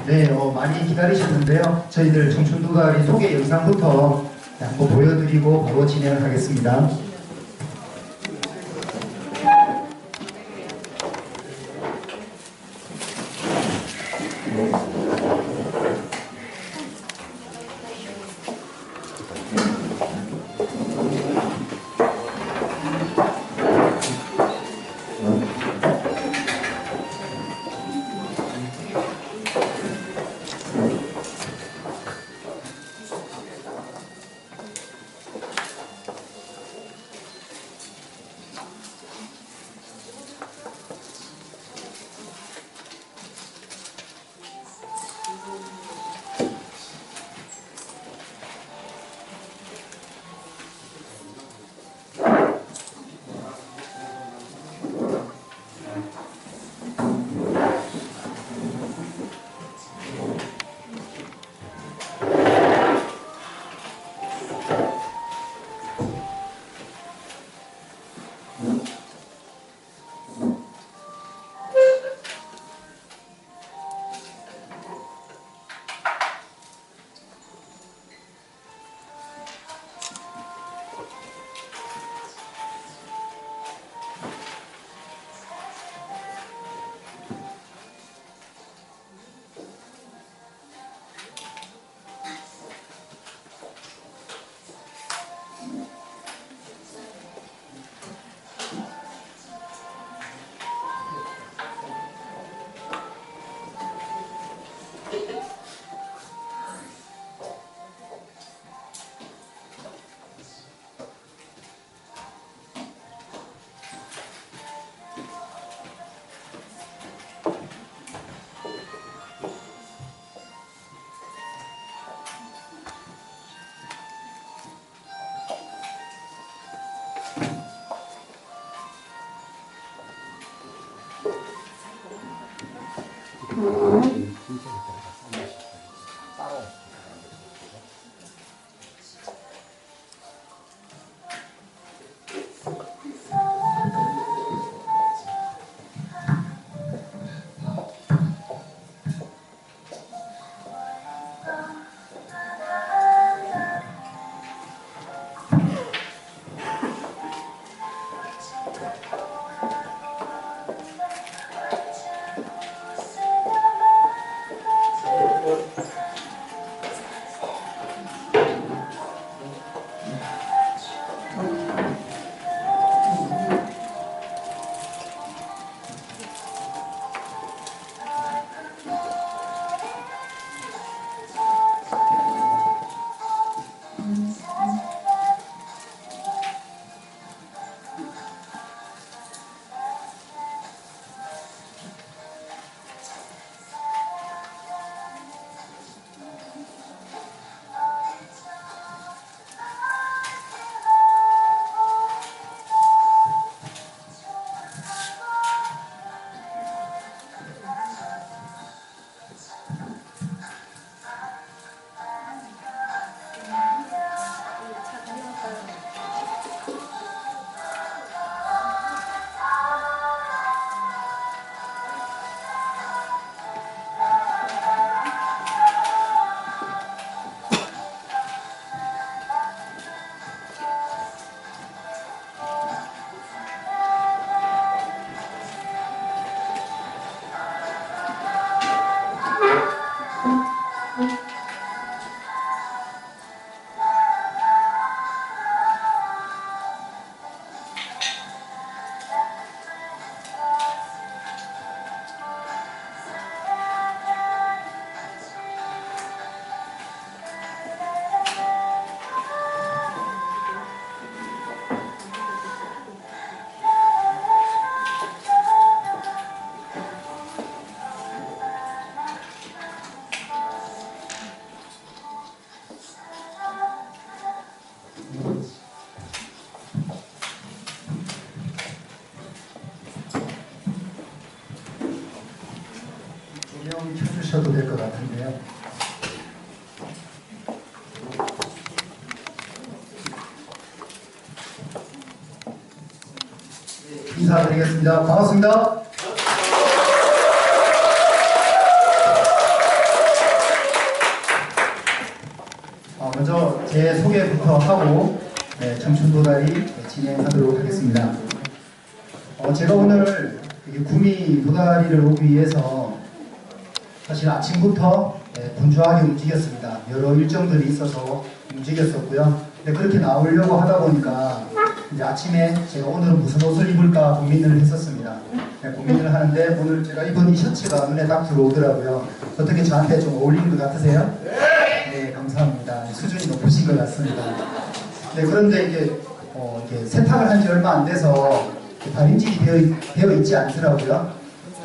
네, 많이 기다리셨는데요. 저희들 청춘두가리 소개 영상부터 한번 보여드리고 바로 진행을 하겠습니다. 조명 켜주셔도 될 것 같은데요. 인사드리겠습니다. 반갑습니다. 먼저 제 소개부터 하고 청춘도다리 진행하도록 하겠습니다. 제가 오늘 구미 도다리를 오기 위해서 사실 아침부터 분주하게 움직였습니다. 여러 일정들이 있어서 움직였었고요. 근데 그렇게 나오려고 하다 보니까 이제 아침에 제가 오늘은 무슨 옷을 입을까 고민을 했었습니다. 고민을 하는데 오늘 제가 입은 이 셔츠가 눈에 딱 들어오더라고요. 어떻게 저한테 좀 어울리는 것 같으세요? 네, 감사합니다. 수준이 높으신 것 같습니다. 네, 그런데 이게 세탁을 한 지 얼마 안 돼서 다림질이 되어 있지 않더라고요.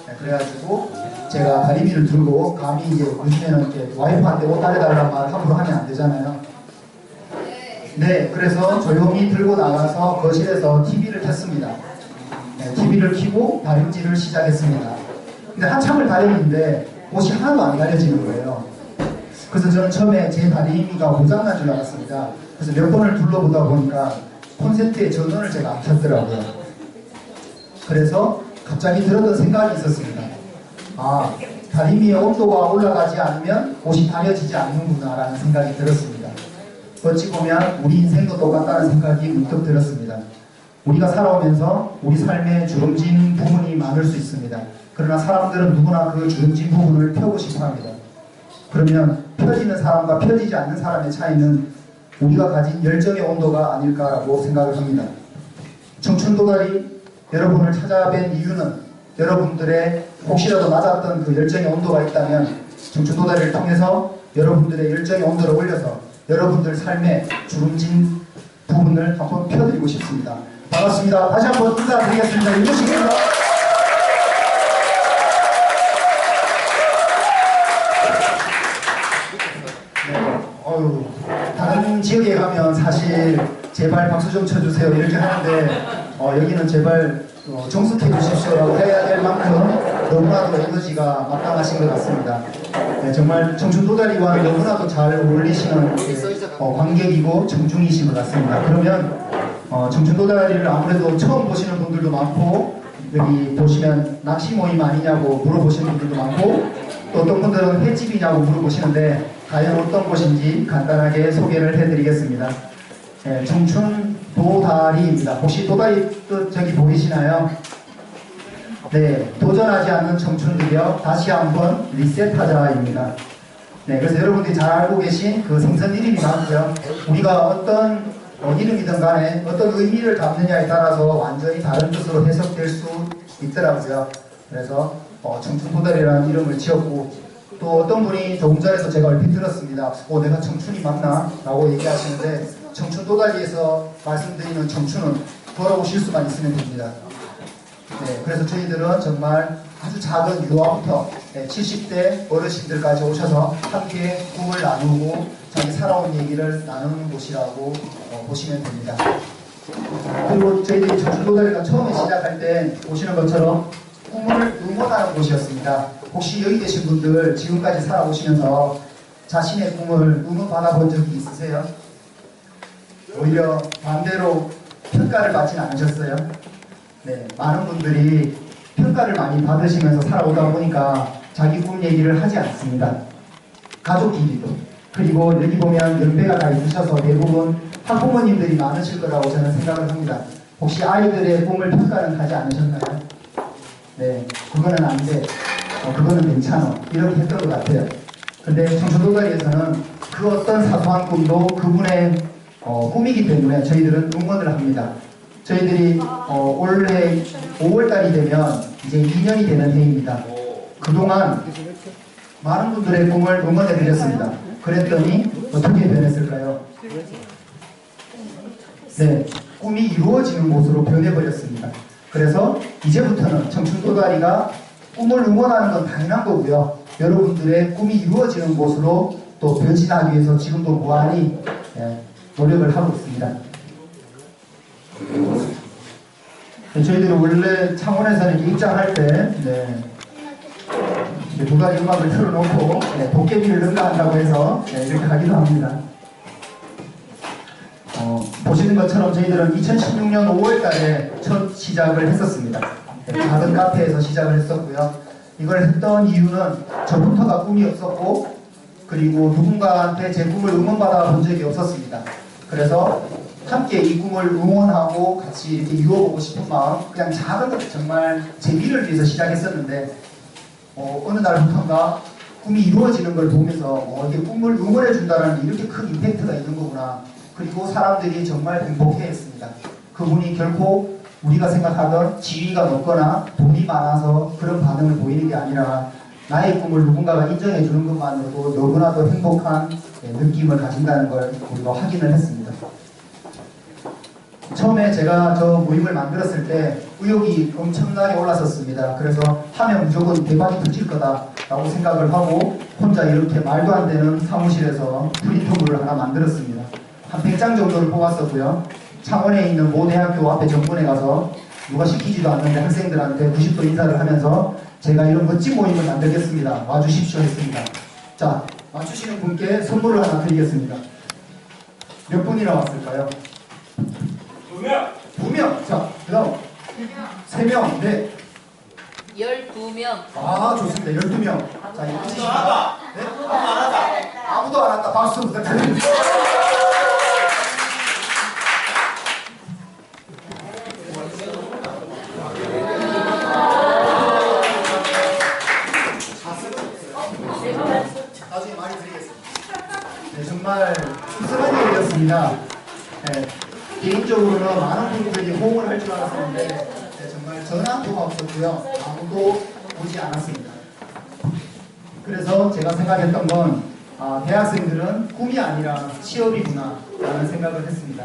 네, 그래가지고 제가 다리미를 들고 감히 이제 요즘에는 이렇게 와이프한테 옷 달래달라는 말 함부로 하면 안 되잖아요. 네, 그래서 조용히 들고 나가서 거실에서 TV를 켰습니다. 네, TV를 켜고 다림질을 시작했습니다. 근데 한참을 다렸는데 옷이 하나도 안 가려지는 거예요. 그래서 저는 처음에 제 다리미가 고장난 줄 알았습니다. 그래서 몇 번을 둘러보다 보니까 콘센트의 전원을 제가 안 켰더라고요. 그래서 갑자기 들었던 생각이 있었습니다. 아, 다리미의 온도가 올라가지 않으면 옷이 다려지지 않는구나 라는 생각이 들었습니다. 어찌 보면 우리 인생도 똑같다는 생각이 문득 들었습니다. 우리가 살아오면서 우리 삶에 주름진 부분이 많을 수 있습니다. 그러나 사람들은 누구나 그 주름진 부분을 펴고 싶어 합니다. 그러면 펴지는 사람과 펴지지 않는 사람의 차이는 우리가 가진 열정의 온도가 아닐까라고 생각을 합니다. 청춘도다리 여러분을 찾아뵌 이유는 여러분들의 혹시라도 낮았던 그 열정의 온도가 있다면 청춘도다리를 통해서 여러분들의 열정의 온도를 올려서 여러분들 삶의 주름진 부분을 한번 펴드리고 싶습니다. 반갑습니다. 다시 한번 인사드리겠습니다. 윤주식입니다. 다른 지역에 가면 사실 제발 박수 좀 쳐주세요 이렇게 하는데 여기는 제발 정숙해 주십시오라고 해야 될 만큼 너무나도 에너지가 마땅하신 것 같습니다. 네, 정말 청춘도다리와 너무나도 잘 어울리시는 관객이고 청중이신 것 같습니다. 그러면 청춘도다리를 아무래도 처음 보시는 분들도 많고 여기 보시면 낚시 모임 아니냐고 물어보시는 분들도 많고 또 어떤 분들은 횟집이냐고 물어보시는데 과연 어떤 곳인지 간단하게 소개를 해드리겠습니다. 네, 청춘도다리입니다. 혹시 도다리 뜻 저기 보이시나요? 네, 도전하지 않는 청춘들이여 다시 한번 리셋하자입니다. 네, 그래서 여러분들이 잘 알고 계신 그 생선 이름이 많고요. 우리가 어떤 이름이든 간에 어떤 의미를 담느냐에 따라서 완전히 다른 뜻으로 해석될 수 있더라고요. 그래서 청춘도다리라는 이름을 지었고 또 어떤 분이 조금 전에도 제가 얼핏 들었습니다. 내가 청춘이 맞나? 라고 얘기하시는데 청춘도다리에서 말씀드리는 청춘은 돌아오실 수만 있으면 됩니다. 네, 그래서 저희들은 정말 아주 작은 유아부터 70대 어르신들까지 오셔서 함께 꿈을 나누고 자기 살아온 얘기를 나누는 곳이라고 보시면 됩니다. 그리고 저희들이 청춘도다리가 처음에 시작할 때 보시는 것처럼 꿈을 응원하는 곳이었습니다. 혹시 여기 계신 분들 지금까지 살아오시면서 자신의 꿈을 응원받아 본 적이 있으세요? 오히려 반대로 평가를 받지는 않으셨어요? 네, 많은 분들이 평가를 많이 받으시면서 살아오다 보니까 자기 꿈 얘기를 하지 않습니다. 가족끼리도. 그리고 여기 보면 연배가 다 있으셔서 대부분 학부모님들이 많으실 거라고 저는 생각을 합니다. 혹시 아이들의 꿈을 평가는 하지 않으셨나요? 네, 그거는 안 돼. 그거는 괜찮아. 이렇게 했던 것 같아요. 근데 청춘도다리에서는 그 어떤 사소한 꿈도 그분의 꿈이기 때문에 저희들은 응원을 합니다. 저희들이 올해 5월달이 되면 이제 2년이 되는 해입니다. 그동안 많은 분들의 꿈을 응원해 드렸습니다. 그랬더니 어떻게 변했을까요? 네, 꿈이 이루어지는 곳으로 변해버렸습니다. 그래서 이제부터는 청춘도다리가 꿈을 응원하는 건 당연한 거고요. 여러분들의 꿈이 이루어지는 곳으로 또 변신하기 위해서 지금도 무한히 노력을 하고 있습니다. 저희들이 원래 창원에서는 입장할 때 도다리 음악을 틀어놓고 도깨비를 능가한다고 해서 이렇게 하기도 합니다. 보시는 것처럼 저희들은 2016년 5월 달에 첫 시작을 했었습니다. 작은 카페에서 시작을 했었고요. 이걸 했던 이유는 저부터가 꿈이 없었고, 그리고 누군가한테 제 꿈을 응원받아 본 적이 없었습니다. 그래서 함께 이 꿈을 응원하고 같이 이렇게 이루어보고 싶은 마음, 그냥 작은 정말 재미를 위해서 시작했었는데, 어느 날부터인가 꿈이 이루어지는 걸 보면서 이게 꿈을 응원해준다는 게 이렇게 큰 임팩트가 있는 거구나. 그리고 사람들이 정말 행복해했습니다. 그분이 결코 우리가 생각하던 지위가 높거나 돈이 많아서 그런 반응을 보이는 게 아니라 나의 꿈을 누군가가 인정해 주는 것만으로도 너무나도 행복한 느낌을 가진다는 걸 우리가 확인을 했습니다. 처음에 제가 저 모임을 만들었을 때 의욕이 엄청나게 올랐었습니다. 그래서 하면 무조건 대박이 터질 거다라고 생각을 하고 혼자 이렇게 말도 안 되는 사무실에서 프린터물을 하나 만들었습니다. 한 100장 정도를 뽑았었고요. 창원에 있는 모 대학교 앞에 정문에 가서 누가 시키지도 않는데 학생들한테 90도 인사를 하면서 제가 이런 멋진 모임을 만들겠습니다. 와주십시오 했습니다. 자, 와주시는 분께 선물을 하나 드리겠습니다. 몇 분이나 왔을까요? 2명! 2명! 자, 그 다음 3명! 네. 12명. 아, 좋습니다. 12명. 자, 이 아무도 안 왔다! 네? 아무도 안 왔다! 아무도 안 왔다. 박수 부탁드립니다. 나중에 많이 드리겠습니다. 네, 정말 씁쓸한 일이었습니다. 네, 개인적으로는 많은 분들이 호응을 할 줄 알았었는데 네, 정말 전화 한 통화 없었고요. 아무도 오지 않았습니다. 그래서 제가 생각했던 건 대학생들은 꿈이 아니라 취업이구나 라는 생각을 했습니다.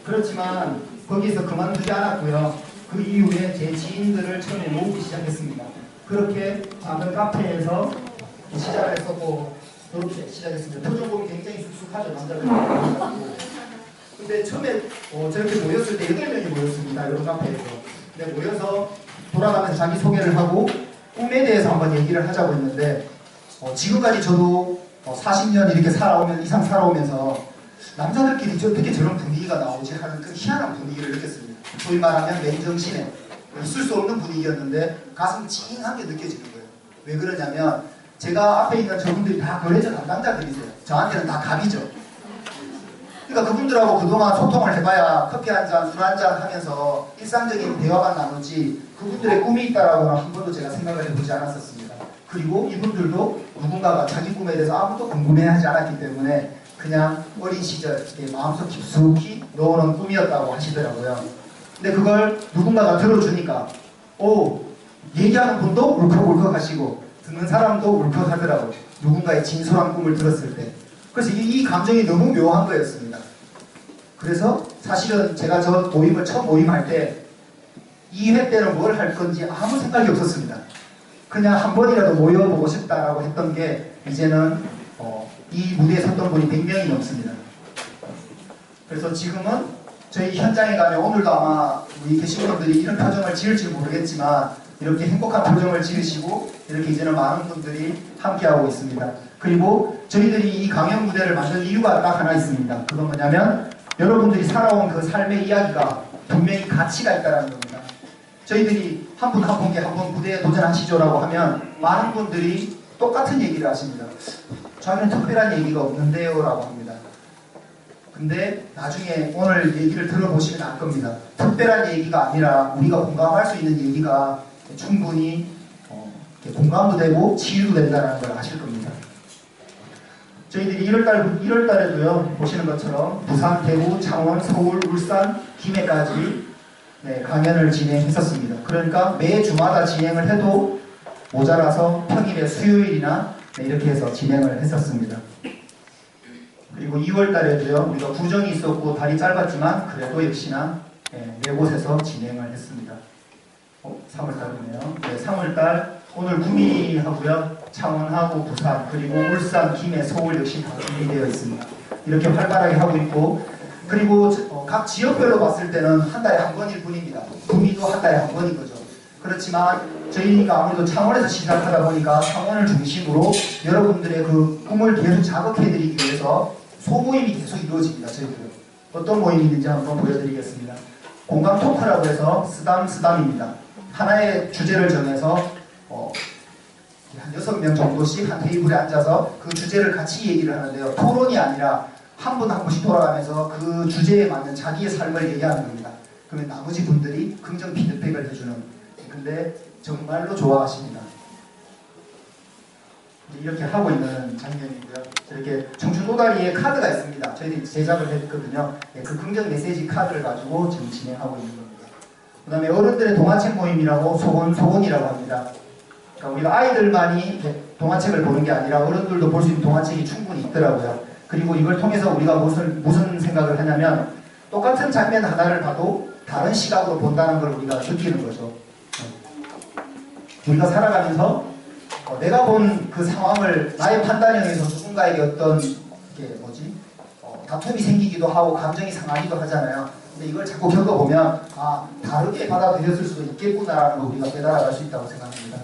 그렇지만 거기서 그만두지 않았고요. 그 이후에 제 지인들을 처음에 모으기 시작했습니다. 그렇게 작은 카페에서 시작을 했었고 그렇게 시작했습니다. 표정 보면 굉장히 쑥쑥하죠. 남자들. 근데 처음에 저렇게 모였을 때 8명이 모였습니다. 이런 카페에서. 근데 모여서 돌아가면서 자기소개를 하고 꿈에 대해서 한번 얘기를 하자고 했는데 지금까지 저도 40년 이렇게 이상 살아오면서 남자들끼리 어떻게 저런 분위기가 나오지 하는 그 희한한 분위기를 느꼈습니다. 소위 말하면 맨정신에 있을 수 없는 분위기였는데 가슴 찡한 게 느껴지는 거예요. 왜 그러냐면 제가 앞에 있는 저분들이 다 거래처 담당자들이세요. 저한테는 다 갑이죠. 그러니까 그분들하고 그동안 소통을 해봐야 커피 한 잔, 술 한 잔 하면서 일상적인 대화만 나누지 그분들의 꿈이 있다라고는 한 번도 제가 생각을 해보지 않았었습니다. 그리고 이분들도 누군가가 자기 꿈에 대해서 아무도 궁금해하지 않았기 때문에 그냥 어린 시절 마음속 깊숙이 넣어놓은 꿈이었다고 하시더라고요. 근데 그걸 누군가가 들어주니까 얘기하는 분도 울컥울컥 하시고 듣는 사람도 울컥하더라고요. 누군가의 진솔한 꿈을 들었을 때. 그래서 이 감정이 너무 묘한 거였습니다. 그래서 사실은 제가 저 모임을 첫 모임할 때 2회 때는 뭘 할 건지 아무 생각이 없었습니다. 그냥 한 번이라도 모여보고 싶다라고 했던 게 이제는 이 무대에 섰던 분이 100명이 넘습니다. 그래서 지금은 저희 현장에 가면 오늘도 아마 우리 계신 분들이 이런 표정을 지을지 모르겠지만 이렇게 행복한 표정을 지으시고 이렇게 이제는 많은 분들이 함께하고 있습니다. 그리고 저희들이 이 강연 무대를 만든 이유가 딱 하나 있습니다. 그건 뭐냐면 여러분들이 살아온 그 삶의 이야기가 분명히 가치가 있다는 겁니다. 저희들이 한 분 한 분께 한 번 무대에 도전하시죠라고 하면 많은 분들이 똑같은 얘기를 하십니다. 저희는 특별한 얘기가 없는데요 라고 합니다. 근데 나중에 오늘 얘기를 들어보시면 알 겁니다. 특별한 얘기가 아니라 우리가 공감할 수 있는 얘기가 충분히 공감도 되고 치유도 된다는 걸 아실 겁니다. 저희들이 1월달에도요 보시는 것처럼 부산, 대구, 창원, 서울, 울산, 김해까지 강연을 진행했었습니다. 그러니까 매 주마다 진행을 해도 모자라서 평일에 수요일이나 이렇게 해서 진행을 했었습니다. 그리고 2월달에도요 우리가 구정이 있었고 달이 짧았지만 그래도 역시나 네 곳에서 진행을 했습니다. 3월달이네요. 네, 3월달 오늘 구미하고요 창원하고 부산 그리고 울산, 김해, 서울 역시 다 준비되어 있습니다. 이렇게 활발하게 하고 있고 그리고 각 지역별로 봤을 때는 한 달에 한 번일 뿐입니다. 구미도 한 달에 한 번인 거죠. 그렇지만 저희가 아무래도 창원에서 시작하다 보니까 창원을 중심으로 여러분들의 그 꿈을 계속 자극해드리기 위해서 소모임이 계속 이루어집니다. 저희들은. 어떤 모임인지 한번 보여드리겠습니다. 공감 토크라고 해서 쓰담입니다. 하나의 주제를 정해서 한 6명 정도씩 한 테이블에 앉아서 그 주제를 같이 얘기를 하는데요. 토론이 아니라 한 분 한 분씩 돌아가면서 그 주제에 맞는 자기의 삶을 얘기하는 겁니다. 그러면 나머지 분들이 긍정 피드백을 해주는. 근데 정말로 좋아하십니다. 이렇게 하고 있는 장면이고요. 이렇게 청춘도다리에 카드가 있습니다. 저희들이 제작을 했거든요. 그 긍정 메시지 카드를 가지고 지금 진행하고 있는 겁니다. 그 다음에 어른들의 동화책 모임이라고 소곤이라고 합니다. 그러니까 우리가 아이들만이 동화책을 보는 게 아니라 어른들도 볼 수 있는 동화책이 충분히 있더라고요. 그리고 이걸 통해서 우리가 무슨 생각을 하냐면 똑같은 장면 하나를 봐도 다른 시각으로 본다는 걸 우리가 느끼는 거죠. 우리가 살아가면서 내가 본 그 상황을 나의 판단에 의해서 누군가에게 어떤 다툼이 생기기도 하고 감정이 상하기도 하잖아요. 근데 이걸 자꾸 겪어보면 다르게 받아들였을 수도 있겠구나라는 걸 우리가 깨달아갈 수 있다고 생각합니다.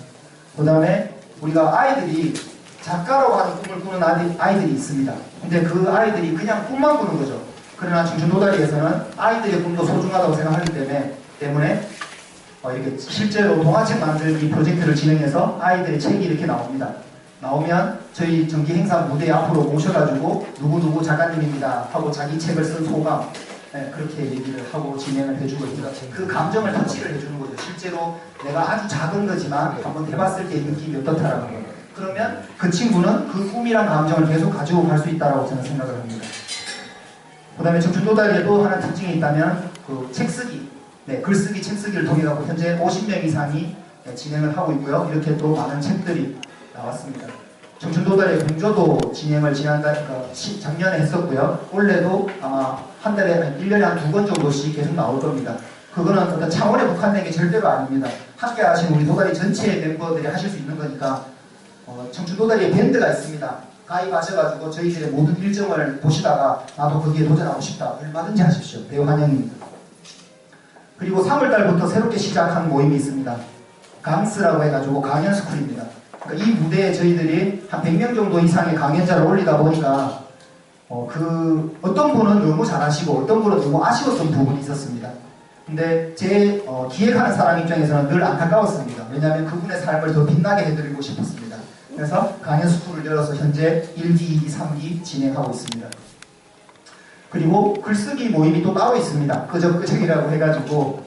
그 다음에 우리가 아이들이 작가라고 하는 꿈을 꾸는 아이들이 있습니다. 근데 그 아이들이 그냥 꿈만 꾸는 거죠. 그러나 청춘도다리에서는 아이들의 꿈도 소중하다고 생각하기 때문에 이렇게 실제로 동화책 만들기 프로젝트를 진행해서 아이들의 책이 이렇게 나옵니다. 나오면 저희 정기 행사 무대 앞으로 모셔가지고 누구누구 작가님입니다 하고 자기 책을 쓴 소감 그렇게 얘기를 하고 진행을 해주고 있습니다. 그 감정을 터치를 해주는 거죠. 실제로 내가 아주 작은 거지만 한번 해봤을 때 느낌이 어떻다라는 거예요. 그러면 그 친구는 그 꿈이란 감정을 계속 가지고 갈 수 있다고 저는 생각을 합니다. 그 다음에 청춘도다리에 또 하나 특징이 있다면 그 책쓰기, 글쓰기, 책쓰기를 통해 갖고 현재 50명 이상이 진행을 하고 있고요. 이렇게 또 많은 책들이 나왔습니다. 청춘도다리의 공조도 진행을 작년에 했었고요. 올해도 아마 한 달에 1년에 한 2번 정도씩 계속 나올 겁니다. 그거는 어떤 차원에 국한된 게 절대로 아닙니다. 함께 하신 우리 도다리 전체 멤버들이 하실 수 있는 거니까 청춘도다리에 밴드가 있습니다. 가입하셔가지고 저희들의 모든 일정을 보시다가 나도 거기에 도전하고 싶다. 얼마든지 하십시오. 대우 환영입니다. 그리고 3월달부터 새롭게 시작한 모임이 있습니다. 강스라고 해가지고 강연스쿨입니다. 그러니까 이 무대에 저희들이 한 100명 정도 이상의 강연자를 올리다 보니까 어떤 분은 너무 잘하시고 어떤 분은 너무 아쉬웠던 부분이 있었습니다. 근데 제 기획하는 사람 입장에서는 늘 안타까웠습니다. 왜냐하면 그분의 삶을 더 빛나게 해드리고 싶었습니다. 그래서 강연스쿨을 열어서 현재 1기, 2기, 3기 진행하고 있습니다. 그리고 글쓰기 모임이 또 따로 있습니다. 끄적끄적이라고 해가지고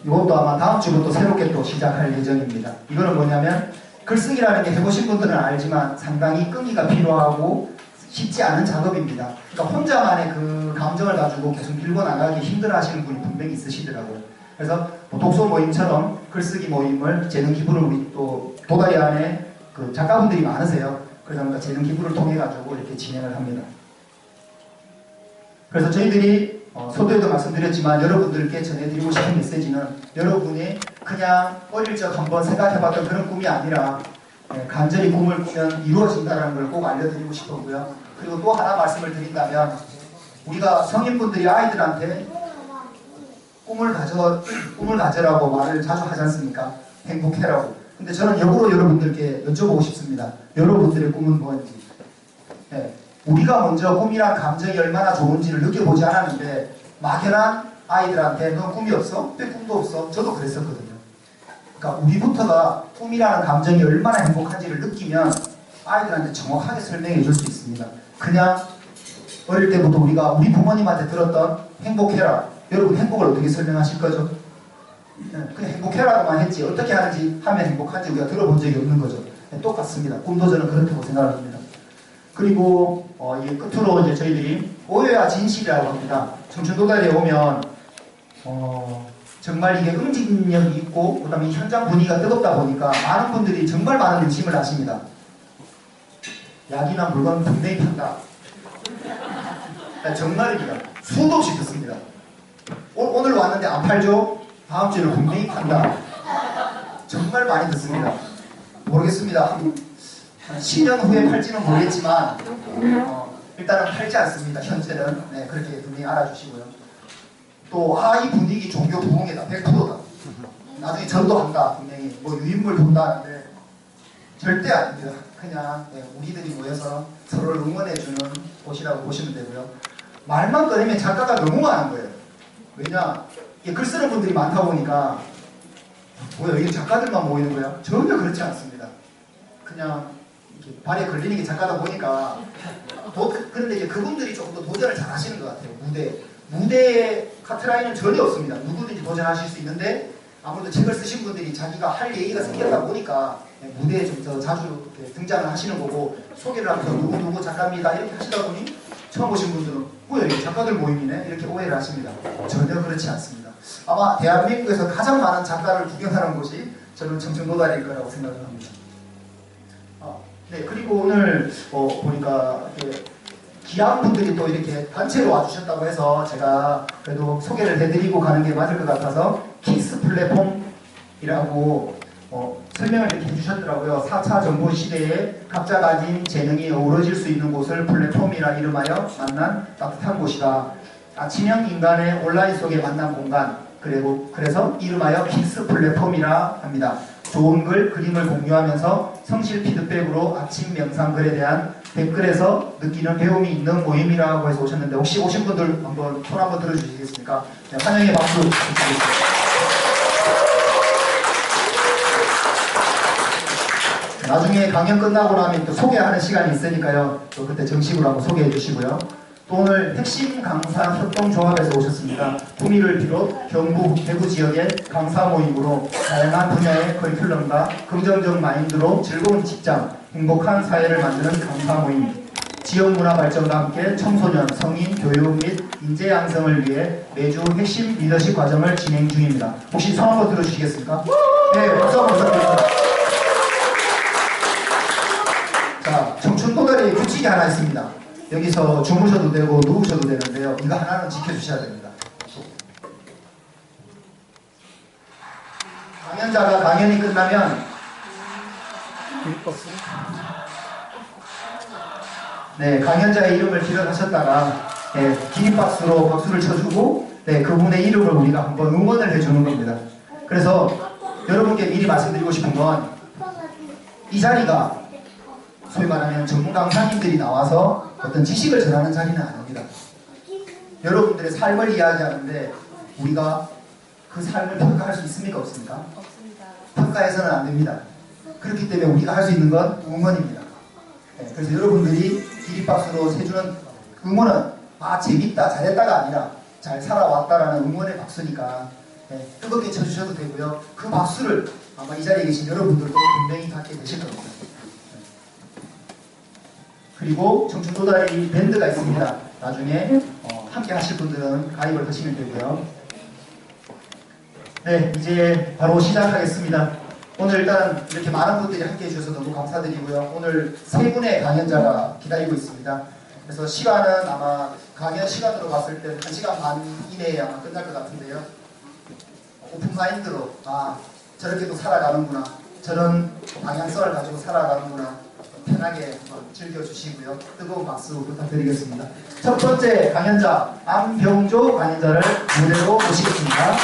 이것도 아마 다음 주부터 새롭게 또 시작할 예정입니다. 이거는 뭐냐면 글쓰기라는 게 해보신 분들은 알지만 상당히 끈기가 필요하고 쉽지 않은 작업입니다. 그러니까 혼자만의 그 감정을 가지고 계속 밀고 나가기 힘들어 하시는 분이 분명히 있으시더라고요. 그래서 독서 모임처럼 글쓰기 모임을 재능 기부를 우리 또 도다리 안에 그 작가분들이 많으세요. 그러다 재능 기부를 통해 가지고 이렇게 진행을 합니다. 그래서 저희들이 서두에도 말씀드렸지만 여러분들께 전해드리고 싶은 메시지는 여러분이 그냥 어릴 적 한번 생각해봤던 그런 꿈이 아니라 간절히 꿈을 꾸면 이루어진다는 걸 꼭 알려드리고 싶었고요. 그리고 또 하나 말씀을 드린다면 우리가 성인분들이 아이들한테 꿈을 가져라고 말을 자주 하지 않습니까? 행복해라고. 근데 저는 역으로 여러분들께 여쭤보고 싶습니다. 여러분들의 꿈은 뭔지. 우리가 먼저 꿈이란 감정이 얼마나 좋은지를 느껴보지 않았는데 막연한 아이들한테 너 꿈이 없어? 왜 꿈도 없어? 저도 그랬었거든요. 그러니까 우리부터가 꿈이라는 감정이 얼마나 행복한지를 느끼면 아이들한테 정확하게 설명해 줄 수 있습니다. 그냥 어릴 때부터 우리가 우리 부모님한테 들었던 행복해라. 여러분 행복을 어떻게 설명하실 거죠? 그냥 행복해라고만 했지 어떻게 하는지 하면 행복한지 우리가 들어본 적이 없는 거죠. 똑같습니다. 꿈도 저는 그렇다고 생각을 합니다. 그리고 이 끝으로 이제 저희들이 오해와 진실이라고 합니다. 청춘도다리에 오면 정말 이게 응집력이 있고 그다음에 현장 분위기가 뜨겁다 보니까 많은 분들이 정말 많은 의심을 하십니다. 약이나 물건 분명히 판다. 정말입니다. 수도 없이 듣습니다. 오늘 왔는데 안 팔죠? 다음 주에는 분명히 판다. 정말 많이 듣습니다. 모르겠습니다. 10년 후에 팔지는 모르겠지만 일단은 팔지 않습니다. 현재는 그렇게 분명히 알아주시고요. 또 이 분위기 종교 부흥회다 100%다. 나중에 전도 한다. 분명히 유인물 돈다 하는데 절대 아닙니다. 그냥 우리들이 모여서 서로를 응원해주는 곳이라고 보시면 되고요. 말만 꺼내면 작가가 너무 많은 거예요. 왜냐? 이게 글 쓰는 분들이 많다 보니까 뭐야 이게 작가들만 모이는 거야? 전혀 그렇지 않습니다. 그냥 이렇게 발에 걸리는 게 작가다 보니까 그런데 이제 그분들이 조금 더 도전을 잘 하시는 것 같아요. 무대에 카트라인은 전혀 없습니다. 누구든지 도전하실 수 있는데 아무래도 책을 쓰신 분들이 자기가 할 얘기가 생겼다 보니까 무대에 좀 더 자주 등장을 하시는 거고 소개를 하면서 누구 작가입니다 이렇게 하시다 보니 처음 보신 분들은 뭐야 이게 작가들 모임이네 이렇게 오해를 하십니다. 전혀 그렇지 않습니다. 아마 대한민국에서 가장 많은 작가를 구경하는 곳이 저는 청춘도달일 거라고 생각을 합니다. 네, 그리고 오늘 보니까 귀한 분들이 또 이렇게 단체로 와주셨다고 해서 제가 그래도 소개를 해드리고 가는 게 맞을 것 같아서 킥스 플랫폼이라고 설명을 이렇게 해주셨더라고요. 4차 정보 시대에 각자 가진 재능이 어우러질 수 있는 곳을 플랫폼이라 이름하여 만난 따뜻한 곳이다. 아침형 인간의 온라인 속에 만난 공간, 그래서 이름하여 킥스 플랫폼이라 합니다. 좋은 글, 그림을 공유하면서 성실 피드백으로 아침 명상글에 대한 댓글에서 느끼는 배움이 있는 모임이라고 해서 오셨는데 혹시 오신 분들 한번 손 한번 들어주시겠습니까? 네, 환영의 박수 부탁드리겠습니다. 나중에 강연 끝나고 나면 또 소개하는 시간이 있으니까요. 또 그때 정식으로 한번 소개해 주시고요. 또 오늘 핵심 강사 협동조합에서 오셨습니다. 구미를 비롯 경북, 대구 지역의 강사 모임으로 다양한 분야의 커리큘럼과 긍정적 마인드로 즐거운 직장, 행복한 사회를 만드는 강사 모임. 지역 문화 발전과 함께 청소년, 성인, 교육 및 인재 양성을 위해 매주 핵심 리더십 과정을 진행 중입니다. 혹시 손 한번 들어주시겠습니까? 네, 박수 한번 부탁드립니다. 자, 청춘도달이 규칙이 하나 있습니다. 여기서 주무셔도 되고 누우셔도 되는데요. 이거 하나는 지켜주셔야 됩니다. 강연자가 강연이 끝나면 네, 강연자의 이름을 기록하셨다가 기립박수로 박수를 쳐주고 그분의 이름을 우리가 한번 응원을 해주는 겁니다. 그래서 여러분께 미리 말씀드리고 싶은 건 이 자리가 소위 말하면 전문 강사님들이 나와서 어떤 지식을 전하는 자리는 아닙니다. 여러분들의 삶을 이야기하는데 우리가 그 삶을 평가할 수 있습니까? 없습니까? 없습니다. 평가해서는 안 됩니다. 그렇기 때문에 우리가 할 수 있는 건 응원입니다. 그래서 여러분들이 기립박수로 세주는 응원은 재밌다, 잘했다가 아니라 잘 살아왔다라는 응원의 박수니까 뜨겁게 쳐주셔도 되고요. 그 박수를 아마 이 자리에 계신 여러분들도 분명히 갖게 되실 겁니다. 그리고 청춘도달이 밴드가 있습니다. 나중에 함께 하실 분들은 가입을 하시면 되고요. 네, 이제 바로 시작하겠습니다. 오늘 일단 이렇게 많은 분들이 함께 해주셔서 너무 감사드리고요. 오늘 세 분의 강연자가 기다리고 있습니다. 그래서 시간은 아마 강연 시간으로 봤을 때 1시간 반 이내에 아마 끝날 것 같은데요. 오픈마인드로 저렇게도 살아가는구나, 저런 방향성을 가지고 살아가는구나, 편하게 즐겨주시고요. 뜨거운 박수 부탁드리겠습니다. 첫 번째 강연자 안병조 강연자를 무대로 모시겠습니다.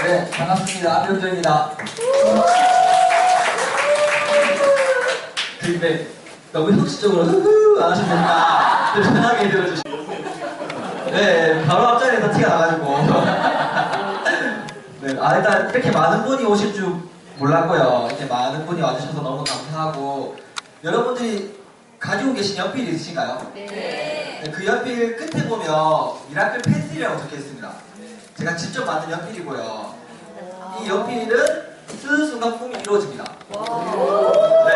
네, 반갑습니다. 안병조입니다. 근데 너무 형식적으로 흐흐 안 하시면 되니까 좀 편하게 들어주시고 네, 바로 앞자리에서 티가 나가지고 네, 일단 이렇게 많은 분이 오실 줄 몰랐고요. 이렇게 많은 분이 와주셔서 너무 감사하고 여러분들이 가지고 계신 연필이 있으신가요? 네. 그 연필 끝에 보면 미라클 펜슬이라고 적혀있습니다. 제가 직접 만든 연필이고요. 이 연필은 쓰는 순간 꿈이 이루어집니다. 네.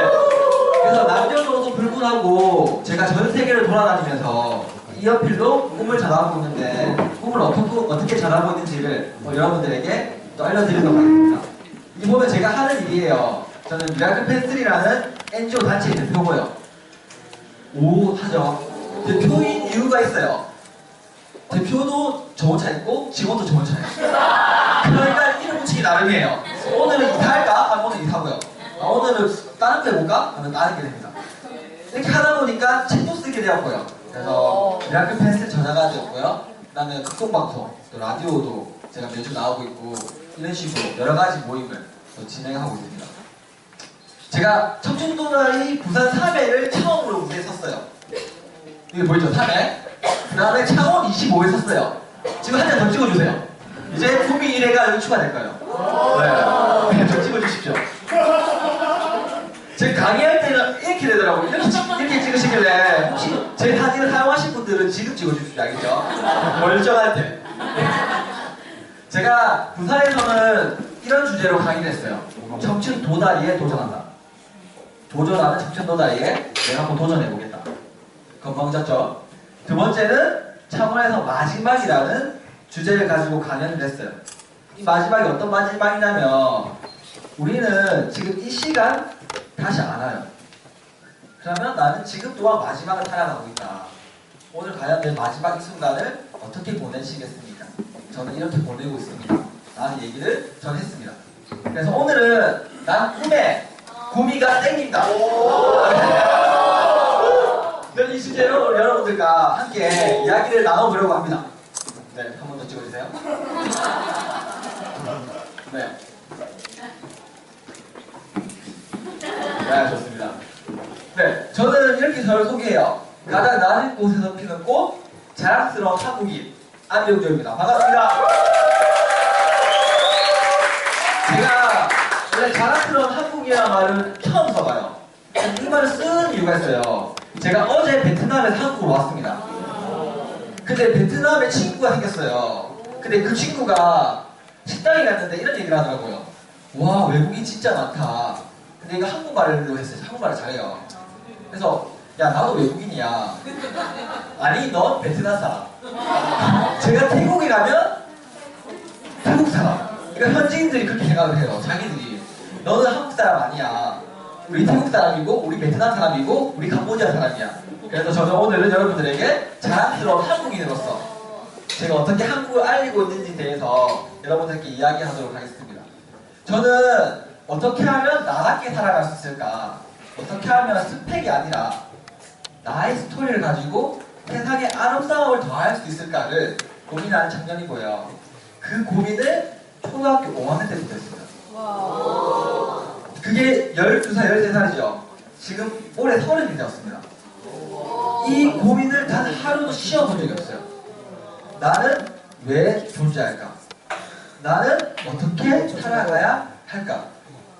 그래서 남녀노소 불문하고 제가 전 세계를 돌아다니면서 이 연필로 꿈을 전하고 있는데 꿈을 어떻게 전하고 있는지를 여러분들에게 또 알려드리도록 하겠습니다. 이 보면 제가 하는 일이에요. 저는 미라클 펜슬이라는 NGO 단체의 대표고요. 오 하죠. 대표인 이유가 있어요. 대표도 저 혼자 있고 직원도 저 혼자 있어요. 그러니까 이름 붙이기 나름이에요. 오늘은 이사할까? 하면 오늘 이사고요. 오늘은 다른 데 해볼까? 하면 다른 게 됩니다. 이렇게 하다 보니까 책도 쓰게 되었고요. 그래서 미라클 펜슬 저자가 되었고요. 그 다음에 극동방송, 또 라디오도 제가 매주 나오고 있고 이런 식으로 여러 가지 모임을 진행하고 있습니다. 제가 청춘도다리 부산 3회를 처음으로 무대에 섰어요. 여기 보이죠? 3회. 그 다음에 창원 25회 섰어요. 지금 한 장 더 찍어주세요. 이제 구미 1회가 여기 추가될 거예요. 네. 좀 찍어주십시오. 제가 강의할 때는 이렇게 되더라고요. 이렇게 찍으시길래 혹시 제 사진을 사용하신 분들은 지금 찍어주십시오. 알겠죠? 멀쩡할 때. 제가 부산에서는 이런 주제로 강의를 했어요. 청춘 도다리에 도전한다. 도전하는 청춘 도다리에 내가 한번 도전해보겠다. 건방졌죠? 두 번째는 창원에서 마지막이라는 주제를 가지고 강연을 했어요. 이 마지막이 어떤 마지막이냐면 우리는 지금 이 시간 다시 안 와요. 그러면 나는 지금 또한 마지막을 살아가고 있다. 오늘 과연 내 마지막 이 순간을 어떻게 보내시겠습니까? 저는 이렇게 보내고 있습니다. 라는 얘기를 전했습니다. 그래서 오늘은 난 꿈에 구미가 땡긴다. 이 주제로 여러분들과 함께 이야기를 나눠보려고 합니다. 네, 한 번 더 찍어주세요. 네. 네, 좋습니다. 네, 저는 이렇게 저를 소개해요. 가장 낮은 곳에서 피는 꽃, 자랑스러운 한국인, 안병조입니다. 반갑습니다. 제가 원래 자랑스러운 한국인이라는 말을 처음 써봐요. 이 말을 쓴 이유가 있어요. 제가 어제 베트남에서 한국으로 왔습니다. 근데 베트남에 친구가 생겼어요. 근데 그 친구가 식당에 갔는데 이런 얘기를 하더라고요. 와, 외국인 진짜 많다. 근데 이거 한국말로 했어요. 한국말을 잘해요. 그래서 야, 나도 외국인이야. 아니, 넌 베트남 사람. 제가 태국에 가면 태국 사람. 그러니까 현지인들이 그렇게 생각을 해요. 자기들이. 너는 한국 사람 아니야. 우리 태국 사람이고, 우리 베트남 사람이고, 우리 캄보디아 사람이야. 그래서 저는 오늘은 여러분들에게 자랑스러운 한국인으로서 제가 어떻게 한국을 알리고 있는지에 대해서 여러분들께 이야기하도록 하겠습니다. 저는 어떻게 하면 나답게 살아갈 수 있을까? 어떻게 하면 스펙이 아니라 나의 스토리를 가지고 세상의 아름다움을 더할 수 있을까를 고민하는 청년이고요. 그 고민을 초등학교 5학년 때부터 했습니다. 그게 12살, 13살이죠. 지금 올해 30이 되었습니다. 이 고민을 단 하루도 쉬어본 적이 없어요. 나는 왜 존재할까? 나는 어떻게 살아가야 할까?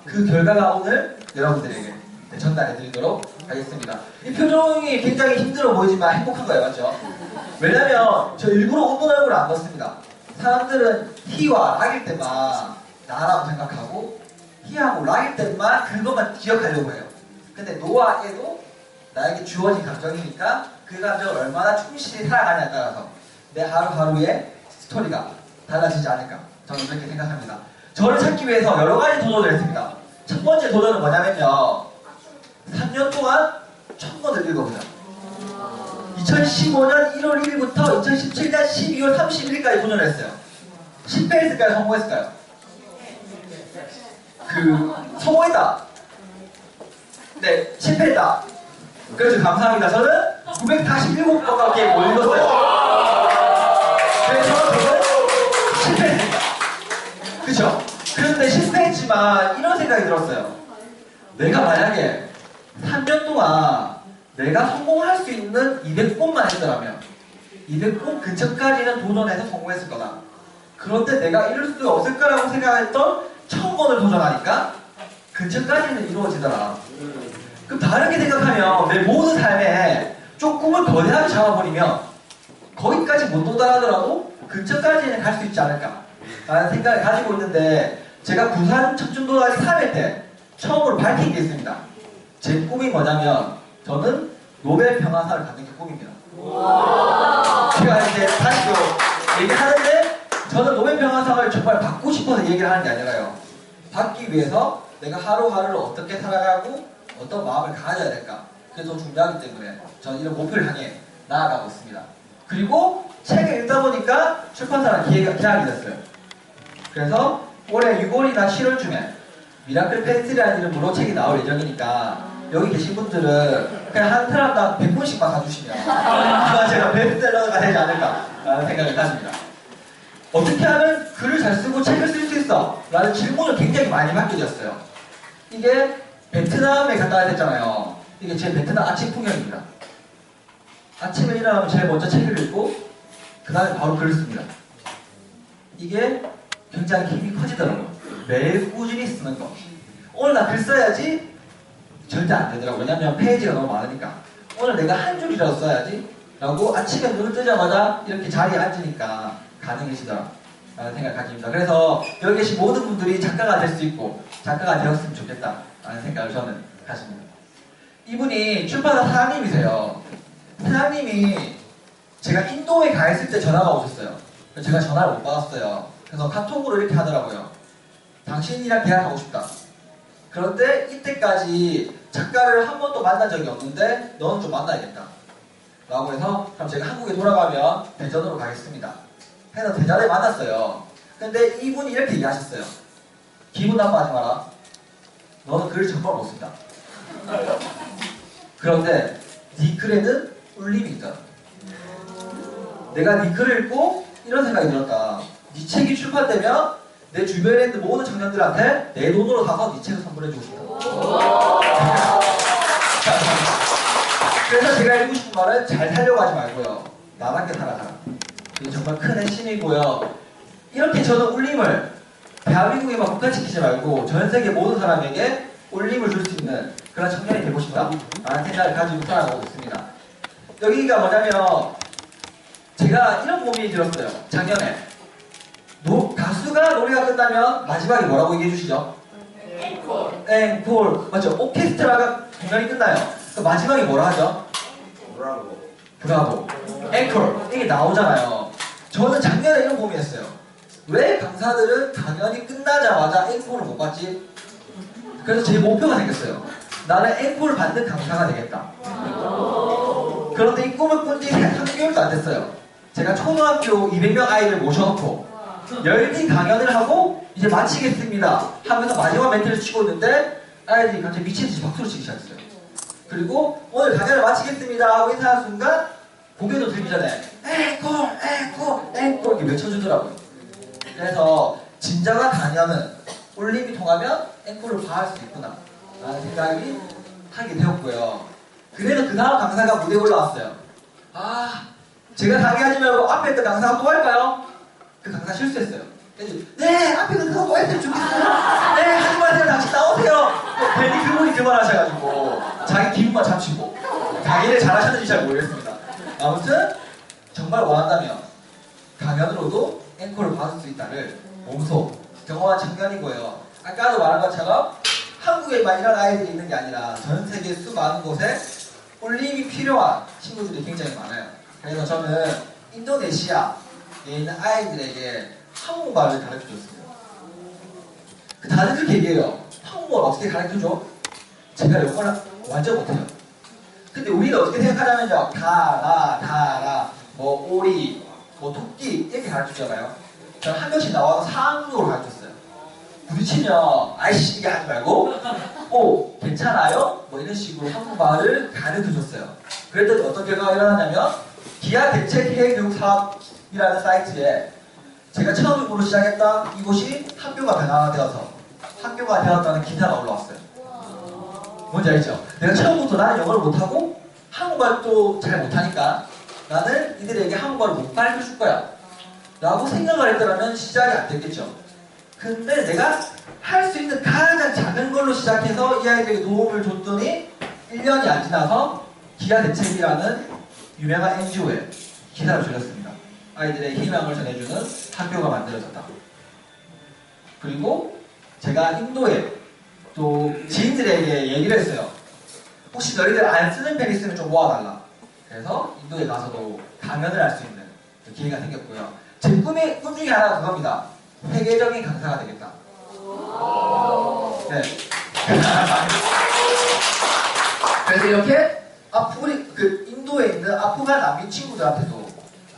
그 결과가 오늘 여러분들에게 전달해드리도록 하겠습니다. 이 표정이 굉장히 힘들어 보이지만 행복한 거예요, 맞죠? 왜냐면 저 일부러 웃는 얼굴을 안 넣습니다. 사람들은 희와 락일 때만 나라고 생각하고 희하고 락일 때만 그것만 기억하려고 해요. 근데 노와 에도 나에게 주어진 감정이니까 그 감정을 얼마나 충실히 살아가냐에 따라서 내 하루하루의 스토리가 달라지지 않을까 저는 그렇게 생각합니다. 저를 찾기 위해서 여러 가지 도전을 했습니다. 첫 번째 도전은 뭐냐면요, 3년 동안 1000권을 읽어보자. 2015년 1월 1일부터 2017년 12월 31일까지 도전을 했어요. 실패했을까요? 성공했을까요? 성공했다. 네, 실패했다. 그래서 감사합니다. 저는 947권밖에 못 읽었어요. 그래서 저는 실패했습니다. 그쵸? 그런데 실패했지만 이런 생각이 들었어요. 내가 만약에 3년 동안 내가 성공할 수 있는 200권만 했더라면 200권 근처까지는 도전해서 성공했을 거다. 그런데 내가 이룰 수 없을 거라고 생각했던 1000권을 도전하니까 근처까지는 이루어지더라. 그럼 다르게 생각하면 내 모든 삶에 좀 꿈을 거대하게 잡아버리면 거기까지 못 도달하더라도 근처까지는 갈 수 있지 않을까 라는 생각을 가지고 있는데, 제가 부산 청춘도다리 3회 때 처음으로 밝힌 게 있습니다. 제 꿈이 뭐냐면 저는 노벨 평화상을 받는 게 꿈입니다. 제가 이제 다시 또 얘기하는데, 저는 노벨 평화상을 정말 받고 싶어서 얘기를 하는 게 아니라요, 받기 위해서 내가 하루하루를 어떻게 살아가고 어떤 마음을 가져야 될까, 그게 더 중요하기 때문에 저는 이런 목표를 향해 나아가고 있습니다. 그리고 책을 읽다 보니까 출판사랑 계약이 됐어요. 그래서 올해 6월이나 7월쯤에 미라클 펜슬이라는 이름으로 책이 나올 예정이니까 여기 계신 분들은 그냥 한 사람당 100권씩만 사주시면 아마 제가 베스트셀러가 되지 않을까 라는 생각을 가집니다. 어떻게 하면 글을 잘 쓰고 책을 쓸 수 있어? 라는 질문을 굉장히 많이 받게 되었어요. 이게 베트남에 갔다 와야 됐잖아요. 이게 제 베트남 아침 풍경입니다. 아침에 일어나면 제일 먼저 책을 읽고 그 다음에 바로 글을 씁니다. 이게 굉장히 힘이 커지더라고요. 매일 꾸준히 쓰는 거. 오늘 나 글 써야지? 절대 안 되더라고요. 왜냐면 페이지가 너무 많으니까. 오늘 내가 한 줄이라도 써야지? 라고 아침에 눈을 뜨자마자 이렇게 자리에 앉으니까 가능해지더라 라는 생각을 가집니다. 그래서 여기 계신 모든 분들이 작가가 될 수 있고 작가가 되었으면 좋겠다 라는 생각을 저는 가집니다. 이분이 출판사 사장님이세요. 사장님이 제가 인도에 가 있을 때 전화가 오셨어요. 제가 전화를 못 받았어요. 그래서 카톡으로 이렇게 하더라고요. 당신이랑 계약하고 싶다. 그런데 이때까지 작가를 한 번도 만난 적이 없는데 너는 좀 만나야겠다 라고 해서 그럼 제가 한국에 돌아가면 대전으로 가겠습니다 해서 대전에 만났어요. 근데 이분이 이렇게 얘기하셨어요. 기분 나빠하지 마라. 너는 글을 정말 못 쓴다. 그런데 네 글에는 울림이 있다. 내가 네 글을 읽고 이런 생각이 들었다. 네 책이 출판되면 내 주변에 있는 모든 청년들한테 내 돈으로 사서 네 책을 선물해주고 싶다. 그래서 제가 읽고 싶은 말은 잘 살려고 하지 말고요. 나답게 살아가라. 이게 정말 큰 핵심이고요. 이렇게 저는 울림을 대한민국에만 국한시키지 말고 전 세계 모든 사람에게 울림을 줄 수 있는 그런 청년이 되고 싶다 라는 생각을 가지고 살아가고 있습니다. 여기가 뭐냐면 제가 이런 고민이 들었어요. 작년에 가수가 노래가 끝나면 마지막에 뭐라고 얘기해 주시죠? 앵콜. 맞죠? 오케스트라가 공연이 끝나요. 그 마지막에 뭐라 하죠? 브라보. 앵콜. 이게 나오잖아요. 저는 작년에 이런 고민했어요. 왜 강사들은 강연이 끝나자마자 앵콜을 못 받지? 그래서 제 목표가 생겼어요. 나는 앵콜을 받는 강사가 되겠다. 그런데 이 꿈을 꾼 지 3개월도 안 됐어요. 제가 초등학교 200명 아이를 모셔놓고 열띤 강연을 하고 이제 마치겠습니다 하면서 마지막 멘트를 치고 있는데 아이들이 갑자기 미친듯이 박수를 치기 시작했어요. 그리고 오늘 강연을 마치겠습니다 하고 인사하는 순간 고개도 들기 전에 앵콜 앵콜 앵콜 이렇게 외쳐주더라고요. 그래서 진정한 강연은 울림이 통하면 앵콜을 봐할 수 있구나 라는 생각이 하게 되었고요. 그래서 그 다음 강사가 무대에 올라왔어요. 제가 강의하지 말고 앞에 있던 강사가 또 할까요? 그 강사 실수했어요. 네, 앞에 있던 강사 또 했으면 좋겠어요. 네, 하지 마세요. 당신 나오세요. 괜히 그분이 그만하셔가지고 자기 기분만 잡치고 강의를 잘하셨는지 잘 모르겠습니다. 아무튼 정말 원한다면 강연으로도 앵콜을 받을 수 있다를 몸소 경험한 청년이고요. 아까도 말한 것처럼 한국에만 이런 아이들이 있는 게 아니라 전 세계 수많은 곳에 울림이 필요한 친구들이 굉장히 많아요. 그래서 저는 인도네시아에 있는 아이들에게 한국말을 가르쳐줬습니다. 다들 그렇게 얘기해요. 한국말 어떻게 가르쳐줘? 제가 영어를 완전 못해요. 근데 우리는 어떻게 생각하냐면요. 다라, 뭐 오리, 뭐 토끼 이렇게 가르쳐주잖아요. 저는 한 명씩 나와서 상황으로 가르쳤어요. 부딪히면 아이씨 이게 하지 말고 괜찮아요? 뭐 이런 식으로 한국말을 가르쳐줬어요. 그랬더니 어떤 결과가 일어났냐면 기아대책계획교육사업이라는 사이트에 제가 처음으로 시작했던 이곳이 학교가 변화되어서 학교가 되었다는 기사가 올라왔어요. 뭔지 알죠? 내가 처음부터 나는 영어를 못하고 한국말도 잘 못하니까 나는 이들에게 한국말을 못 가르쳐줄 거야 라고 생각을 했더라면 시작이 안 됐겠죠. 근데 내가 할 수 있는 가장 작은 걸로 시작해서 이 아이들에게 도움을 줬더니 1년이 안 지나서 기아대책이라는 유명한 NGO에 기사를 줄였습니다. 아이들의 희망을 전해주는 학교가 만들어졌다. 그리고 제가 인도에 또 지인들에게 얘기를 했어요. 혹시 너희들 안 쓰는 펜 있으면 좀 모아달라. 그래서 인도에 가서도 강연을 할 수 있는 기회가 생겼고요. 제 꿈 중에 하나가 그겁니다. 세계적인 강사가 되겠다. 네. 그래서 이렇게 인도에 있는 아프간 난민 친구들한테도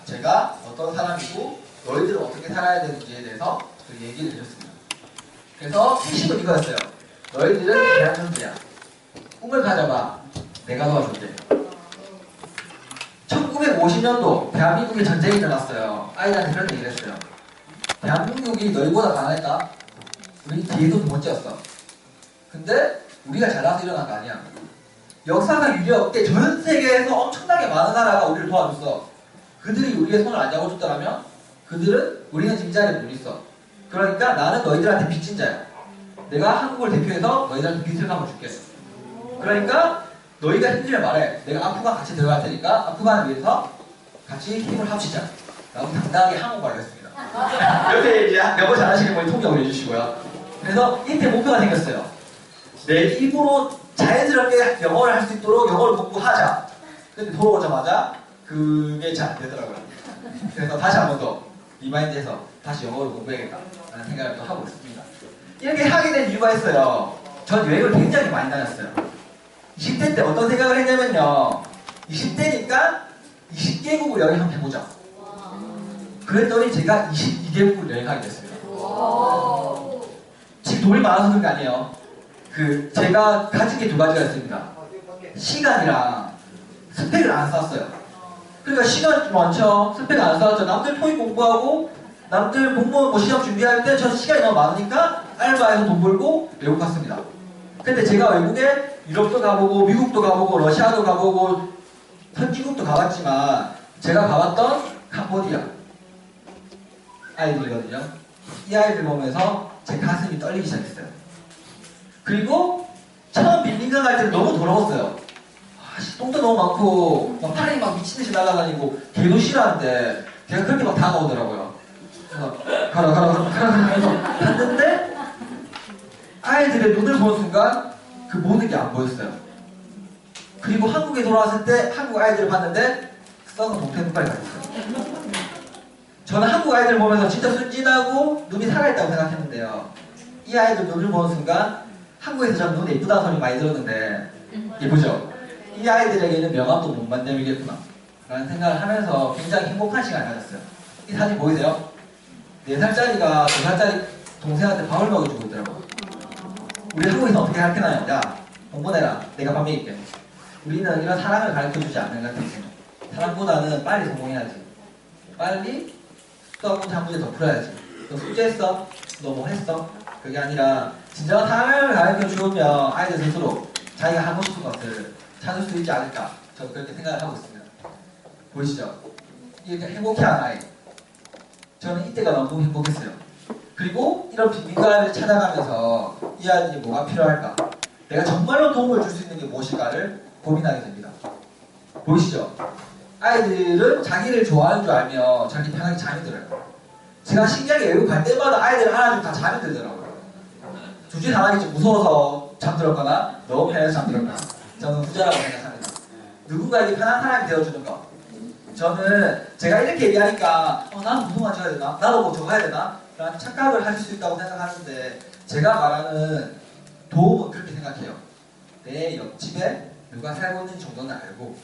제가 어떤 사람이고 너희들은 어떻게 살아야 되는지에 대해서 얘기를 해줬습니다. 그래서 핵심은 이거였어요. 너희들은 대한민국이야. 꿈을 가져봐. 내가 도와줄게. 1950년도 대한민국에 전쟁이 일어났어요. 아이들한테 그런 얘기를 했어요. 대한민국이 너희보다 가난했다? 우리 뒤에도 두 번째였어. 근데 우리가 잘나서 일어난 거 아니야. 역사상 유례없게 전 세계에서 엄청나게 많은 나라가 우리를 도와줬어. 그들이 우리의 손을 안 잡아줬더라면 우리는 지금 이 자리에 못 있어. 그러니까 나는 너희들한테 빚진 자야. 내가 한국을 대표해서 너희들한테 빚을 갚아줄게. 그러니까 너희가 힘들면 말해. 내가 아프간 같이 들어갈 테니까 아프간을 위해서 같이 힘을 합치자. 라고 당당하게 한국말로 했습니다. 이렇게 이제 영어 잘하시는 분이 통역을 해주시고요. 그래서 이때 목표가 생겼어요. 내 입으로 자연스럽게 영어를 할 수 있도록 영어를 공부하자. 근데 돌아오자마자 그게 잘 안 되더라고요. 그래서 다시 한 번 더 리마인드해서 다시 영어를 공부해야겠다라는 생각을 또 하고 있습니다. 이렇게 하게 된 이유가 있어요. 전 여행을 굉장히 많이 다녔어요. 20대 때 어떤 생각을 했냐면요. 20대니까 20개국을 여행 한번 해보자. 그랬더니 제가 22개국을 여행하게 됐습니다. 지금 돈이 많아서 그런 게 아니에요. 제가 가진 게 두 가지가 있습니다. 시간이랑 스펙을 안 쌓았어요. 그러니까 시간 많죠. 스펙 안 쌓았죠. 남들 토익 공부하고 남들 공무원 시험 준비할 때 저는 시간이 너무 많으니까 알바해서 돈 벌고 외국 갔습니다. 근데 제가 외국에 유럽도 가보고 미국도 가보고 러시아도 가보고 선진국도 가봤지만 제가 가봤던 캄보디아 아이들이거든요. 이 아이들 보면서 제 가슴이 떨리기 시작했어요. 그리고 처음 빌링강 갈 때는 너무 더러웠어요. 똥도 너무 많고 막 팔이 막 미친듯이 날아다니고 개도 싫어하는데 걔가 그렇게 막 다가오더라고요. 그래서 가라 하면서 갔는데 아이들의 눈을 보는 순간 그 모든 게 안 보였어요. 그리고 한국에 돌아왔을 때 한국 아이들을 봤는데 썩은 동태 눈깔이 같았어요. 저는 한국 아이들 보면서 진짜 순진하고 눈이 살아있다고 생각했는데요. 이 아이들 눈을 보는 순간 한국에서 저는 눈이 예쁘다는 소리 많이 들었는데 예쁘죠? 이 아이들에게는 명함도 못 만들겠구나 라는 생각을 하면서 굉장히 행복한 시간을 가졌어요. 이 사진 보이세요? 4살짜리가 2살짜리 동생한테 밥을 먹여주고 있더라고요. 우리 한국에서 어떻게 가르치나요? 야, 공부해라. 내가 밥 먹일게. 우리는 이런 사랑을 가르쳐주지 않는 것 같아요. 사랑보다는 빨리 성공해야지. 빨리 수학 문제 한 문제 더 풀어야지. 너 숙제했어? 너 뭐 했어? 그게 아니라 진정한 사랑을 가르쳐주면 아이들 스스로 자기가 하고 싶은 것을 찾을 수 있지 않을까. 저는 그렇게 생각을 하고 있습니다. 보이시죠? 이렇게 행복해하는 아이. 저는 이때가 너무 행복했어요. 그리고 이런 빈민가를 찾아가면서 이 아이들이 뭐가 필요할까? 내가 정말로 도움을 줄 수 있는 게 무엇일까를 고민하게 됩니다. 보이시죠? 아이들은 자기를 좋아하는 줄 알면 자기 편하게 잠이 들어요. 제가 신기하게 외국 갈 때마다 아이들 하나씩 다 잠이 들더라고요. 주지 당하기 좀 무서워서 잠들었거나 너무 편해서 잠들었거나 저는 후자라고 생각합니다. 누군가에게 편한 사람이 되어주는 것. 저는 제가 이렇게 얘기하니까 나는 운동화 줘야 되나? 나도 뭐 저거 해야 되나? 라는 착각을 하실 수 있다고 생각하는데 제가 말하는 도움은 그렇게 생각해요. 내 옆집에 누가 살고 있는 정도는 알고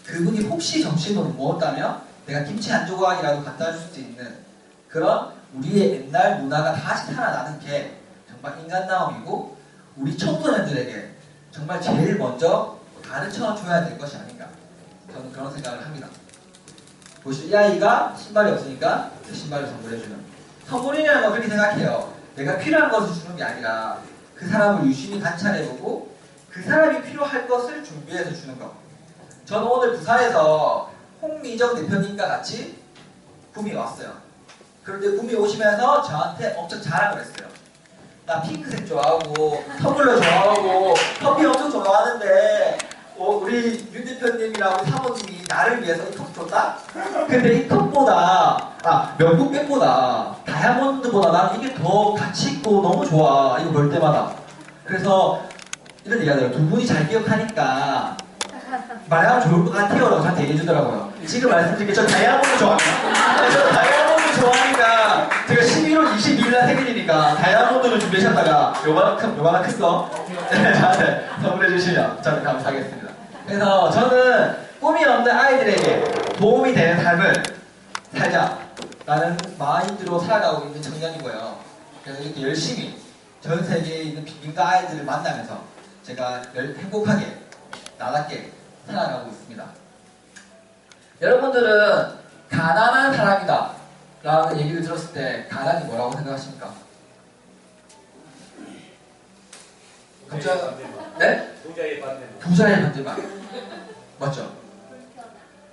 그분이 혹시 점심을 못 먹었다면 내가 김치 한 조각이라도 갖다 줄 수 있는 그런 우리의 옛날 문화가 다시 살아나는 게 정말 인간다움이고 우리 청소년들에게 정말 제일 먼저 가르쳐줘야 될 것이 아닌가 저는 그런 생각을 합니다. 보시죠. 이 아이가 신발이 없으니까 신발을 선물해주는 선물이라는 건 그렇게 생각해요. 내가 필요한 것을 주는 게 아니라 그 사람을 유심히 관찰해보고 그 사람이 필요할 것을 준비해서 주는 것. 저는 오늘 부산에서 홍미정 대표님과 같이 구미 왔어요. 그런데 구미 오시면서 저한테 엄청 자랑을 했어요. 나 핑크색 좋아하고 텀블러 좋아하고 커피 엄청 좋아하는데 우리 윤 대표님이랑 우리 사모님이 나를 위해서 이 컵 줬다? 근데 이 컵보다 명품백보다 다이아몬드보다 나는 이게 더 가치 있고 너무 좋아. 이거 볼 때마다. 그래서 이런 얘기 하더라고요. 두 분이 잘 기억하니까 말하면 좋을 것 같아요 라고 저한테 얘기해 주더라고요. 지금 말씀드린 저 다이아몬드 좋아합니다. 저 다이아몬드 좋아하니까 제가 11월 22일날 생일이니까 다이아몬드를 준비하셨다가 요만한 큰 거 저한테 선물해 주시면 저는 감사하겠습니다. 그래서 저는 꿈이 없는 아이들에게 도움이 되는 삶을 살자라는 마인드로 살아가고 있는 청년이고요. 그래서 이렇게 열심히 전 세계에 있는 빈민가 아이들을 만나면서 제가 행복하게 나답게 살아가고 있습니다. 여러분들은 가난한 사람이다 라는 얘기를 들었을 때 가난이 뭐라고 생각하십니까? 네? 부자의 반대. 부자의 반대말 맞죠?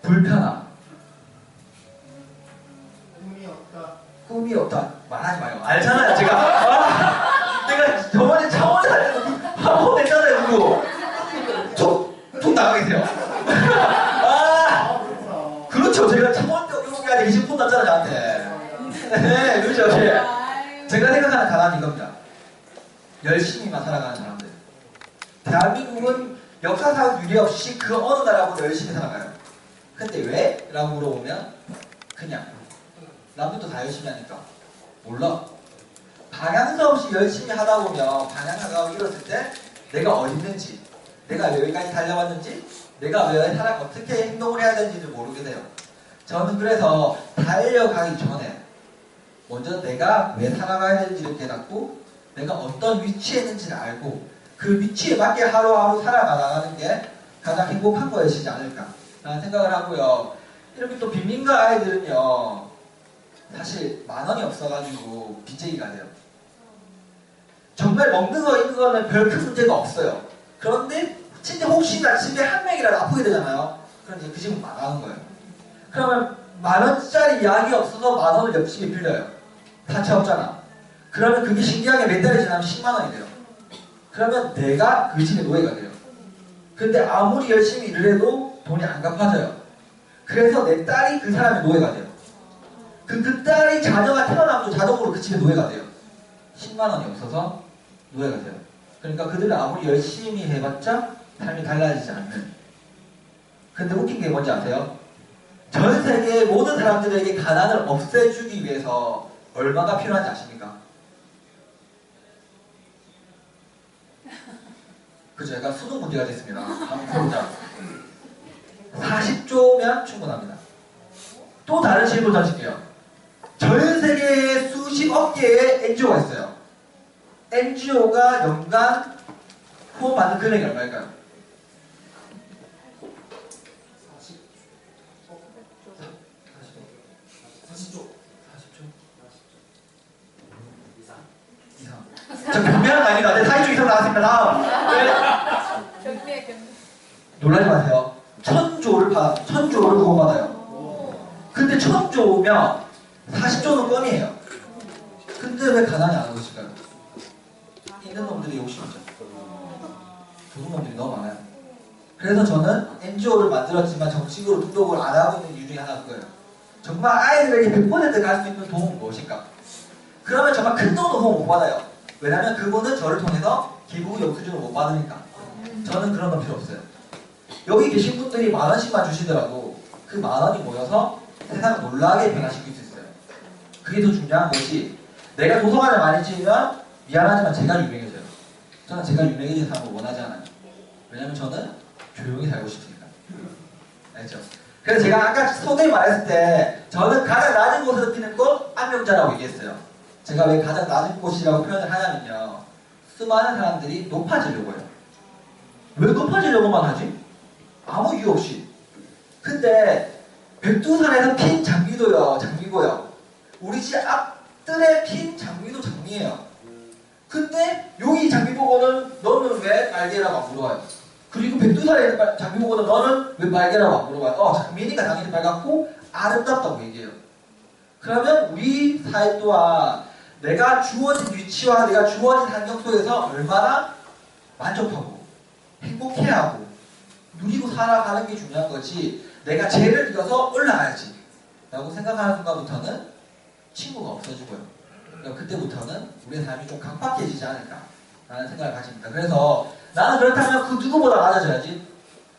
불편함. 꿈이 없다 말하지 마요. 알잖아요 제가. 내가 저번에 창원에 살 때도 한번 냈잖아요 누구. 좀 나가게 돼요. 그렇죠. 제가 창원 여기까지 20분 났잖아 저한테. 네 그렇죠. 제가 생각하는 가난이 이겁니다. 열심히만 살아가는 사람들. 대한민국은 역사상 유례 없이 그 어느 나라보다 열심히 살아가요. 근데 왜? 라고 물어보면 그냥 남들도 다 열심히 하니까 몰라. 방향성 없이 열심히 하다 보면 방향성을 잃었을 때 내가 어디 있는지, 내가 여기까지 달려왔는지, 내가 왜 살아 어떻게 행동을 해야 되는지를 모르게 돼요. 저는 그래서 달려가기 전에 먼저 내가 왜 살아가야 되는지를 깨닫고 내가 어떤 위치에 있는지를 알고 그 위치에 맞게 하루하루 살아가는 게 가장 행복한 것이지 않을까 라는 생각을 하고요. 이렇게 또 빈민가 아이들은요 사실 10,000원이 없어가지고 빚쟁이가 돼요. 정말 먹는 거 있는 거는 별 큰 문제가 없어요. 그런데 진짜 혹시나 집에 한 명이라도 아프게 되잖아요. 그럼 이제 그 집은 망하는 거예요. 그러면 10,000원짜리 약이 없어서 10,000원을 옆집에 빌려요. 사채 없잖아. 그러면 그게 신기하게 몇 달이 지나면 10만원이 돼요. 그러면 내가 그 집의 노예가 돼요. 근데 아무리 열심히 일을 해도 돈이 안 갚아져요. 그래서 내 딸이 그 사람의 노예가 돼요. 그 딸이 자녀가 태어나면 자동으로 그 집의 노예가 돼요. 10만원이 없어서 노예가 돼요. 그러니까 그들은 아무리 열심히 해봤자 삶이 달라지지 않는. 근데 웃긴 게 뭔지 아세요? 전 세계의 모든 사람들에게 가난을 없애주기 위해서 얼마가 필요한지 아십니까? 그죠? 약간 수능 문제가 됐습니다. 한번 풀어보자. 40조면 충분합니다. 또 다른 질문 던질게요. 전 세계에 수십억 개의 NGO가 있어요. NGO가 연간 후원 받는 금액이 얼마일까요? 40조. 이상. 저 변명한 거 아닙니다. 네, 40조 이상 나왔습니다. 다음. 경매. 놀라지 마세요. 1,000조를 후원받아요. 근데 1,000조면 40조는 껌이에요. 근데 왜 가난이 안 하는 것일까요? 있는 놈들이 욕심이죠. 좋은 놈들이 너무 많아요. 그래서 저는 NGO를 만들었지만 정식으로 등록을 안 하고 있는 이유 중에 하나가 그거예요. 정말 아이들에게 100% 갈 수 있는 도움은 무엇일까? 그러면 정말 큰 돈도 후원 못 받아요. 왜냐면 그분은 저를 통해서 기부 영수증을 못 받으니까. 저는 그런 건 필요 없어요. 여기 계신 분들이 10,000원씩만 주시더라도 그 10,000원이 모여서 세상을 놀라게 변화시킬 수 있어요. 그게 더 중요한 것이 내가 도서관을 많이 지으면 미안하지만 제가 유명해져요. 저는 제가 유명해지는 사람을 원하지 않아요. 왜냐면 저는 조용히 살고 싶으니까. 알죠? 그래서 제가 아까 소개를 말했을 때 저는 가장 낮은 곳에서 피는 꽃 안명자라고 얘기했어요. 제가 왜 가장 낮은 곳이라고 표현을 하냐면요. 수많은 사람들이 높아지려고 해요. 왜 높아지려고만 하지? 아무 이유 없이. 근데 백두산에서 핀 장미고요. 우리 집 앞뜰에 핀 장미도 장미예요. 근데 여기 장미 보고는 너는 왜 빨개라고 안 물어봐요. 그리고 백두산에 있는 장미 보고는 너는 왜 빨개라고 안 물어봐요. 장미니까 당연히 빨갛고 아름답다고 얘기해요. 그러면 우리 사회 또한 내가 주어진 위치와 내가 주어진 환경 속에서 얼마나 만족하고 행복해하고 누리고 살아가는 게 중요한 거지 내가 죄를 이어서 올라가야지 라고 생각하는 순간부터는 친구가 없어지고요. 그러니까 그때부터는 우리의 삶이 좀 각박해지지 않을까 라는 생각을 가집니다. 그래서 나는 그렇다면 그 누구보다 낮아져야지.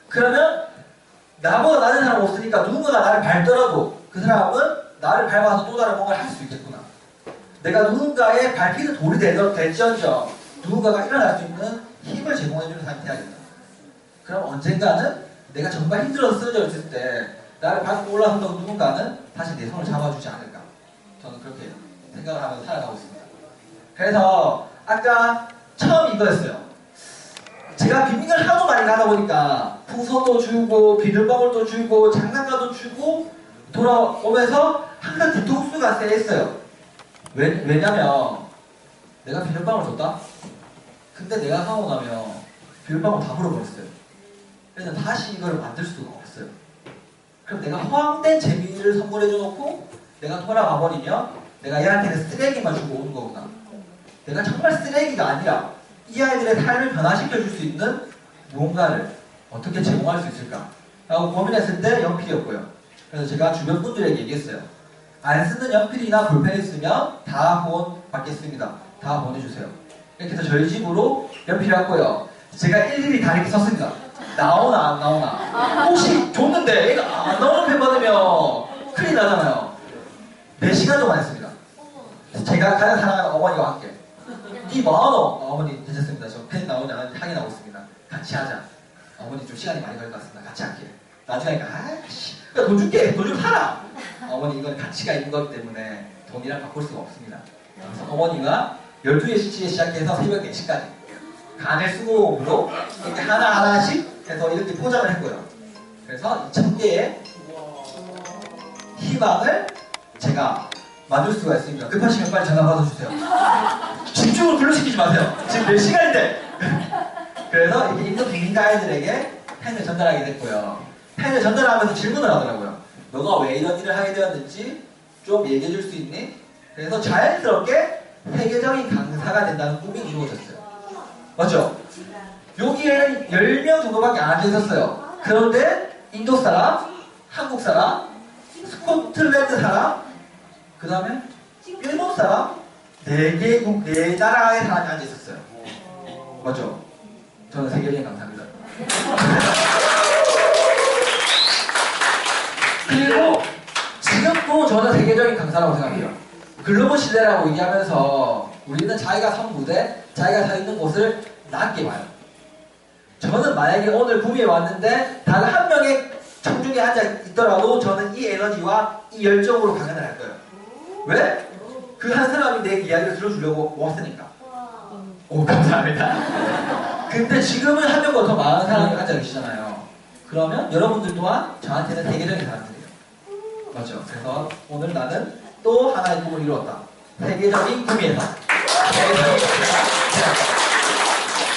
그러면 나보다 낮은 사람 없으니까 누군가가 나를 밟더라도 그 사람은 나를 밟아서 또 다른 뭔가를 할 수 있겠구나. 내가 누군가의 발피는 돌이 될지언정 누군가가 일어날 수 있는 힘을 제공해주는 사람이 돼야겠다. 그럼 언젠가는 내가 정말 힘들어서 쓰러져 있을 때 나를 밟고 올라섰던 누군가는 다시 내 손을 잡아주지 않을까. 저는 그렇게 생각을 하면서 살아가고 있습니다. 그래서 아까 처음 이거였어요. 제가 빈민가를 하도 많이 가다 보니까 풍선도 주고 비눗방울도 주고 장난감도 주고 돌아오면서 항상 뒤통수가 쎄했어요. 왜냐면 내가 비눗방울 줬다? 근데 내가 하고 나면 비눗방울 다 물어버렸어요. 그래서 다시 이걸 만들 수가 없어요. 그럼 내가 허황된 재미를 선물해줘 놓고 내가 돌아가 버리면 내가 얘한테는 쓰레기만 주고 오는 거구나. 내가 정말 쓰레기가 아니라 이 아이들의 삶을 변화시켜 줄 수 있는 무언가를 어떻게 제공할 수 있을까? 라고 고민했을 때 연필이었고요. 그래서 제가 주변 분들에게 얘기했어요. 안 쓰는 연필이나 볼펜 있으면 다 후원 받겠습니다. 다 보내주세요. 이렇게 해서 저희 집으로 연필이 왔고요. 제가 일일이 다 이렇게 썼습니다. 나오나 안 나오나. 혹시 줬는데 얘가 안 나오는 펜 받으면 큰일 나잖아요. 4시간 동안 했습니다. 제가 가장 사랑하는 어머니와 함께. 이 뭐하노? 어머니 괜찮습니다. 저 펜 나오지 않는데 확인하고 있습니다. 같이 하자. 어머니 좀 시간이 많이 걸릴 것 같습니다. 같이 할게요. 나중에 아이씨 돈 줄게. 돈 좀 팔아. 어머니 이건 가치가 있는 거기 때문에 돈이랑 바꿀 수가 없습니다. 그래서 어머니가 12시에 시작해서 새벽 4시까지 간의 수고로 이렇게 하나하나씩 해서 이렇게 포장을 했고요. 그래서 2,000개의 희망을 제가 만들 수가 있습니다. 급하시면 빨리 전화 받아주세요. 집중을 불러시키지 마세요. 지금 몇 시간인데. 그래서 이렇게 있는 비민가 아이들에게 펜을 전달하게 됐고요. 펜을 전달하면서 질문을 하더라고요. 너가 왜 이런 일을 하게 되었는지 좀 얘기해 줄 수 있니? 그래서 자연스럽게 세계적인 강사가 된다는 꿈이 이루어졌어요. 맞죠? 여기에는 10명 정도밖에 안 앉아 있었어요. 그런데 인도 사람, 한국 사람, 스코틀랜드 사람, 그 다음에 일본 사람, 4개국, 4나라의 사람이 앉아 있었어요. 맞죠? 저는 세계적인 강사입니다. 그리고 지금도 저는 세계적인 강사라고 생각해요. 글로벌 시대라고 얘기하면서 우리는 자기가 선 무대, 자기가 서 있는 곳을 낮게 봐요. 저는 만약에 오늘 구미에 왔는데 단 한 명의 청중에 앉아 있더라도 저는 이 에너지와 이 열정으로 강연을 할 거예요. 왜? 그 한 사람이 내 이야기를 들어주려고 왔으니까. 오, 감사합니다. 근데 지금은 한 명보다 더 많은 사람이 앉아 계시잖아요. 그러면 여러분들 또한 저한테는 세계적인 사람들이에요. 맞죠? 그래서 오늘 나는 또 하나의 꿈을 이루었다. 세계적인 꿈이에서.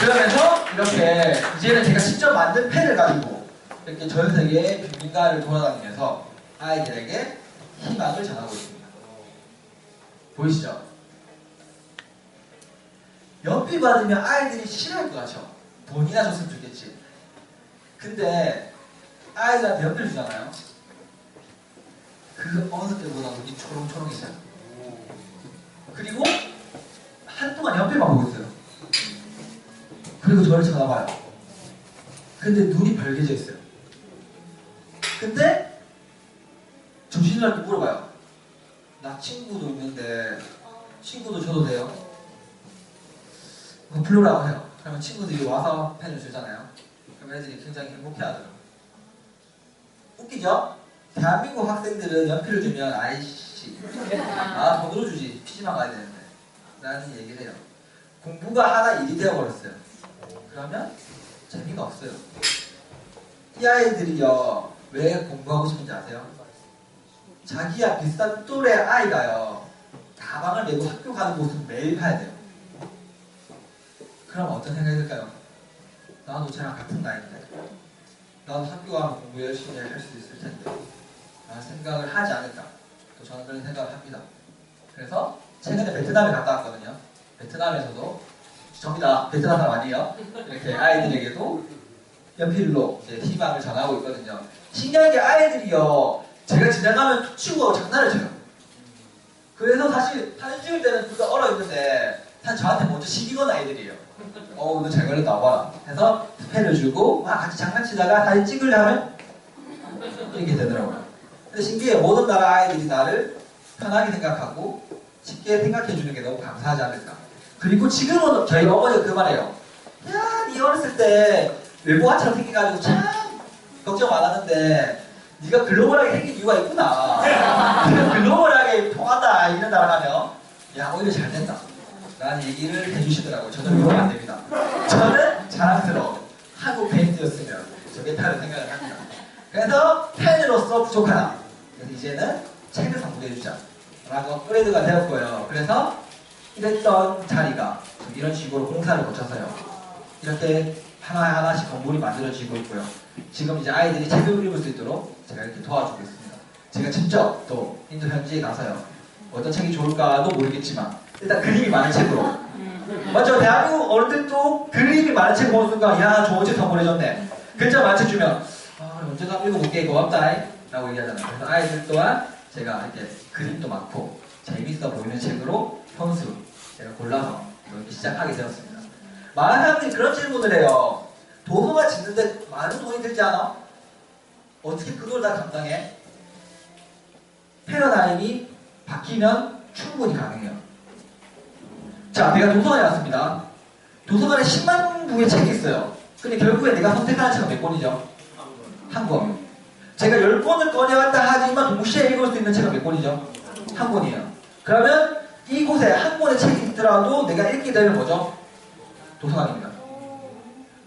그러면서 이렇게 이제는 제가 직접 만든 펜을 가지고 이렇게 전 세계의 빈민가를 돌아다니면서 아이들에게 희망을 전하고 있습니다. 보이시죠? 연필 받으면 아이들이 싫어할 것 같죠? 돈이나 줬으면 좋겠지. 근데 아이들한테 연필 주잖아요. 그 어느 때보다 눈이 초롱초롱해져요. 그리고 한동안 연필만 보고 있어요. 그리고 저를 쳐다봐요. 근데 눈이 벌개져 있어요. 근데 정신을 할 때 물어봐요. 나 친구도 있는데 친구도 줘도 돼요? 불러라고 해요. 그러면 친구들이 와서 펜을 주잖아요. 그럼 애들이 굉장히 행복해하더라고요. 웃기죠? 대한민국 학생들은 연필을 주면 아이씨 돈으로 주지 PC방 가야 되는데 라는 얘기를 해요. 공부가 하나 일이 되어버렸어요. 그러면 재미가 없어요. 이 아이들이요 왜 공부하고 싶은지 아세요? 자기와 비슷한 또래 아이가요 가방을 메고 학교 가는 모습을 매일 봐야 돼요. 그럼 어떤 생각이 들까요? 나도 쟤랑 같은 나이인데 나도 학교 가면 공부 열심히 할 수 있을 텐데 라는 생각을 하지 않을까. 또 저는 그런 생각을 합니다. 그래서 최근에 베트남에 갔다 왔거든요. 베트남에서도 접니다. 베트남 사람 아니에요. 이렇게 아이들에게도 연필로 이제 희망을 전하고 있거든요. 신기한 게 아이들이요 제가 지나가면 툭 치고 장난을 쳐요. 그래서 사실 사진 찍을 때는 둘 다 얼어있는데 사실 저한테 먼저 시비건 아이들이에요. 너 잘 걸렸다 와봐라 해서 펜을 주고 같이 장난치다가 사진 찍으려면 이렇게 되더라고요. 근데 신기해요. 모든 나라 아이들이 나를 편하게 생각하고 쉽게 생각해주는 게 너무 감사하지 않을까. 그리고 지금은 저희 어머니가 그 말해요. 야, 니 어렸을 때 외모가처럼 생겨가지고 참 걱정 많았는데 네가 글로벌하게 생긴 이유가 있구나. 네가 글로벌하게 통한다 이런다고 하면 야 오히려 잘 된다 라는 얘기를 해주시더라고요. 저는 위로가 안 됩니다. 저는 자랑스러운 한국 페인트였으면 좋겠다는 생각을 합니다. 그래서 팬으로서 부족하다. 그래서 이제는 책을 선물해주자 라고 업그레이드가 되었고요. 그래서 이랬던 자리가 이런 식으로 공사를 거쳐서요. 이렇게 하나하나씩 건물이 만들어지고 있고요. 지금 이제 아이들이 책을 읽을 수 있도록 제가 이렇게 도와주고 있습니다. 제가 직접 또 인도 현지에 가서요. 어떤 책이 좋을까도 모르겠지만 일단 그림이 많은 책으로. 맞죠? 대한민국 어른들도 그림이 많은 책 보는 순간 야 좋은 책 선물해줬네. 글자 많은 책 주면 언제가 읽어볼게 고맙다 라고 얘기하잖아요. 그래서 아이들 또한 제가 이렇게 그림도 많고 재밌어 보이는 책으로 편수 제가 골라서 이렇게 시작하게 되었습니다. 많은 사람들이 그런 질문을 해요. 도서관 짓는데 많은 돈이 들지 않아? 어떻게 그걸 다 감당해? 패러다임이 바뀌면 충분히 가능해요. 자, 내가 도서관에 왔습니다. 도서관에 10만 부의 책이 있어요. 근데 결국에 내가 선택하는 책은 몇 권이죠? 한 권. 제가 10권을 꺼내왔다 하지만 동시에 읽을 수 있는 책은 몇 권이죠? 한 권이에요. 그러면 이곳에 한 권의 책이 있더라도 내가 읽게 되는 뭐죠? 도서관입니다.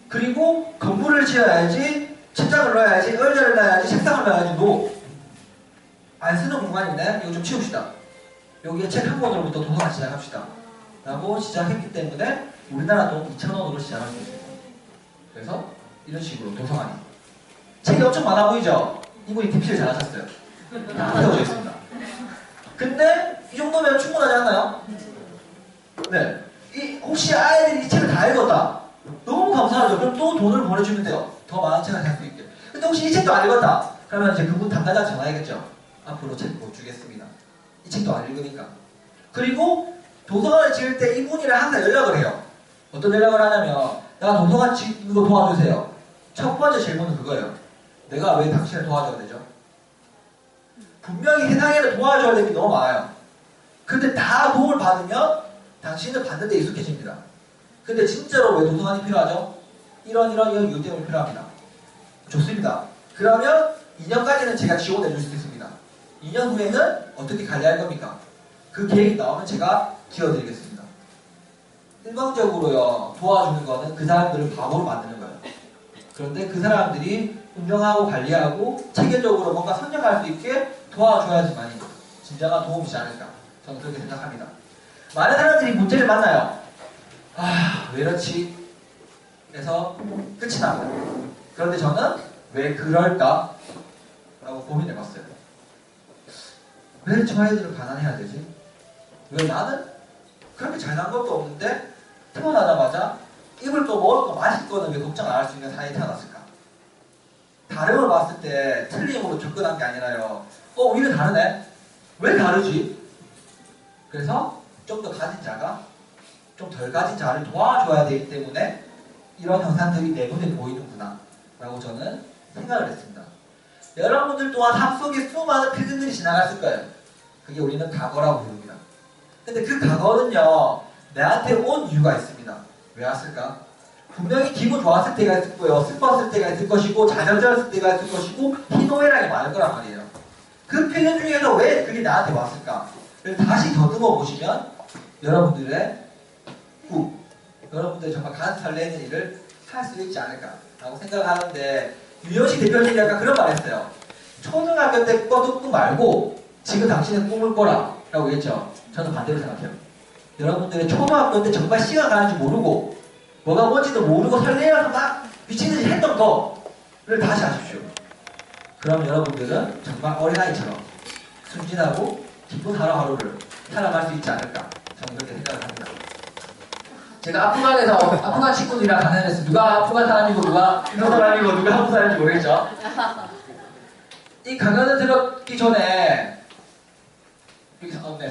그리고 건물을 지어야지, 책장을 넣어야지, 의자를 놔야지, 책상을 놔야지, 안 쓰는 공간인데 이거 좀 치웁시다. 여기에 책 한 권으로부터 도서관 시작합시다. 라고 시작했기 때문에 우리나라 돈 2,000원으로 시작할 수 있어요. 그래서 이런 식으로 도서관이. 책이 엄청 많아 보이죠? 이분이 DP를 잘하셨어요. 다 세워져 있습니다. 근데 이 정도면 충분하지 않나요? 네. 혹시 아이들이 이 책을 다 읽었다? 너무 감사하죠. 그럼 또 돈을 보내주면 돼요. 더 많은 책을 살 수 있게. 근데 혹시 이 책도 안 읽었다? 그러면 이제 그분 담당자 전화해야겠죠. 앞으로 책 못 주겠습니다. 이 책도 안 읽으니까. 그리고 도서관을 지을 때 이분이랑 항상 연락을 해요. 어떤 연락을 하냐면 나 도서관 짓는 거 도와주세요. 첫 번째 질문은 그거예요. 내가 왜 당신을 도와줘야 되죠? 분명히 세상에는 도와줘야 될 게 너무 많아요. 근데 다 도움을 받으면 당신은 받는 데 익숙해집니다. 근데 진짜로 왜 도서관이 필요하죠? 이런 이유 때문에 필요합니다. 좋습니다. 그러면 2년까지는 제가 지원해 줄 수 있습니다. 2년 후에는 어떻게 관리할 겁니까? 그 계획이 나오면 제가 기어드리겠습니다. 일방적으로요, 도와주는 거는 그 사람들을 바보로 만드는 거예요. 그런데 그 사람들이 운영하고 관리하고 체계적으로 뭔가 선정할 수 있게 도와줘야지만이 진정한 도움이지 않을까. 저는 그렇게 생각합니다. 많은 사람들이 문제를 만나요. 왜 이렇지? 그래서 끝이 납니다. 그런데 저는 왜 그럴까? 라고 고민해봤어요. 왜 저 아이들을 가난해야 되지? 왜 나는 그렇게 잘난 것도 없는데 태어나자마자 입을 거 먹을 거 마실 거는 왜 걱정 안 할 수 있는 사이에 태어났을까? 다름을 봤을 때 틀림으로 접근한 게 아니라요. 우리는 다르네? 왜 다르지? 그래서 좀 더 가진 자가 좀 덜 가진 자를 도와줘야 되기 때문에 이런 현상들이 내 눈에 보이는구나 라고 저는 생각을 했습니다. 여러분들 또한 삶 속에 수많은 필름들이 지나갔을 거예요. 그게 우리는 과거라고 부릅니다. 근데 그 과거는요, 내한테 온 이유가 있습니다. 왜 왔을까? 분명히 기분 좋았을 때가 있을 거예요. 슬펐을 때가 있을 것이고, 좌절했을 때가 있을 것이고, 희노애락이 많을 거란 말이에요. 그 필름 중에서 왜 그게 나한테 왔을까? 다시 더듬어 보시면 여러분들의 여러분들이 정말 가슴 설레는 일을 할 수 있지 않을까라고 생각을 하는데, 유현식 대표님이 약간 그런 말 했어요. 초등학교 때 꿔도 꿈 말고 지금 당신은 꿈을 꿔라 라고 했죠. 저는 반대로 생각해요. 여러분들의 초등학교 때 정말 시간 가는 줄 모르고 뭐가 뭔지도 모르고 설레어서 막 미친듯이 했던 거를 다시 하십시오. 그럼 여러분들은 정말 어린아이처럼 순진하고 기쁜 하루하루를 살아갈 수 있지 않을까, 저는 그렇게 생각을 합니다. 제가 아프간에서 아프간 친구들이랑 강연을 했어요. 누가 아프간 사람이고 누가 인도 사람이고 누가 한국 사람인지 모르겠죠. 이 강연을 들었기 전에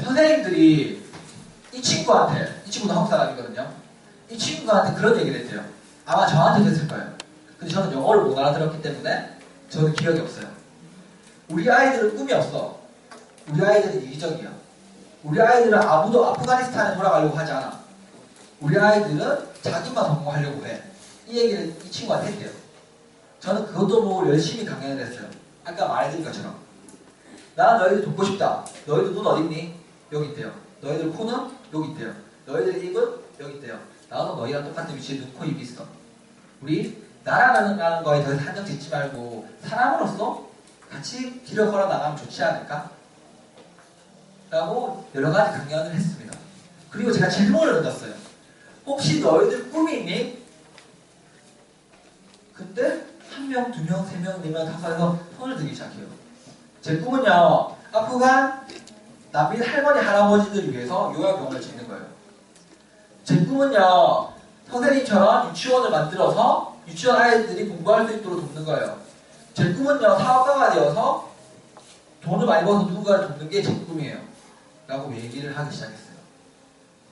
선생님들이 이 친구한테, 이 친구도 한국 사람이거든요. 이 친구한테 그런 얘기를 했대요. 아마 저한테도 했을 거예요. 근데 저는 영어를 못 알아들었기 때문에 저는 기억이 없어요. 우리 아이들은 꿈이 없어. 우리 아이들은 이기적이야. 우리 아이들은 아무도 아프가니스탄에 돌아가려고 하지 않아. 우리 아이들은 자기만 성공하려고 해. 이 얘기를 이 친구한테 했대요. 저는 그것도 모르고 열심히 강연을 했어요. 아까 말해드린 것처럼. 나 너희들 돕고 싶다. 너희들 눈 어딨니? 여기 있대요. 너희들 코는 여기 있대요. 너희들 입은 여기 있대요. 나도 너희랑 똑같은 위치에 눈, 코, 입이 있어. 우리 나라라는 거에 더 한정 짓지 말고 사람으로서 같이 길을 걸어 나가면 좋지 않을까? 라고 여러 가지 강연을 했습니다. 그리고 제가 질문을 던졌어요. 혹시 너희들 꿈이 있니? 근데 한 명, 두 명, 세 명, 네 명, 다섯 명에서 손을 들기 시작해요. 제 꿈은요, 아프간 난민 할머니, 할아버지들 위해서 요양병원을 짓는 거예요. 제 꿈은요, 선생님처럼 유치원을 만들어서 유치원 아이들이 공부할 수 있도록 돕는 거예요. 제 꿈은요, 사업가가 되어서 돈을 많이 벌어서 누군가를 돕는 게 제 꿈이에요. 라고 얘기를 하기 시작했어요.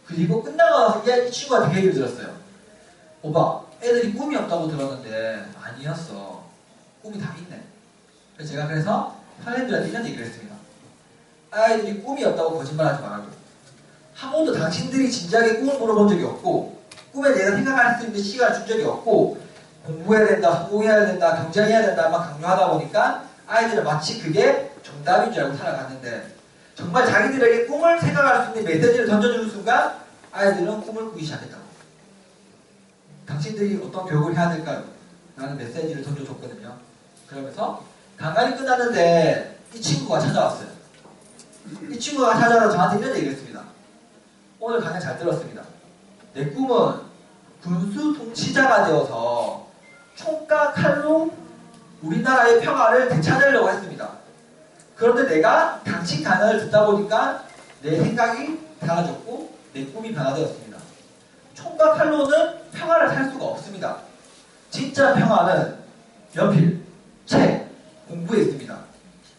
그리고 끝나고 나서 이 친구가 되게 얘기를 들었어요. 오빠, 애들이 꿈이 없다고 들었는데 아니었어. 꿈이 다 있네. 그래서 선생님들한테 이런 얘기를 했습니다. 아이들이 꿈이 없다고 거짓말하지 말라고. 한 번도 당신들이 진지하게 꿈을 물어본 적이 없고 꿈에 대해서 생각할 수 있는 시간을 준 적이 없고 공부해야 된다, 성공해야 된다, 경쟁해야 된다만 강요하다 보니까 아이들은 마치 그게 정답인 줄 알고 살아갔는데 정말 자기들에게 꿈을 생각할 수 있는 메시지를 던져주는 순간 아이들은 꿈을 꾸기 시작했다고. 당신들이 어떤 교육을 해야 될까요? 라는 메시지를 던져줬거든요. 그러면서 강간이 끝났는데 이 친구가 찾아왔어요. 이 친구가 찾아와서 저한테 이런 얘기를 했습니다. 오늘 강연 잘 들었습니다. 내 꿈은 군수 통치자가 되어서 총과 칼로 우리나라의 평화를 되찾으려고 했습니다. 그런데 내가 당신 강연을 듣다 보니까 내 생각이 달라졌고 내 꿈이 변화되었습니다. 총과 칼로는 평화를 살 수가 없습니다. 진짜 평화는 연필, 책, 공부에 있습니다.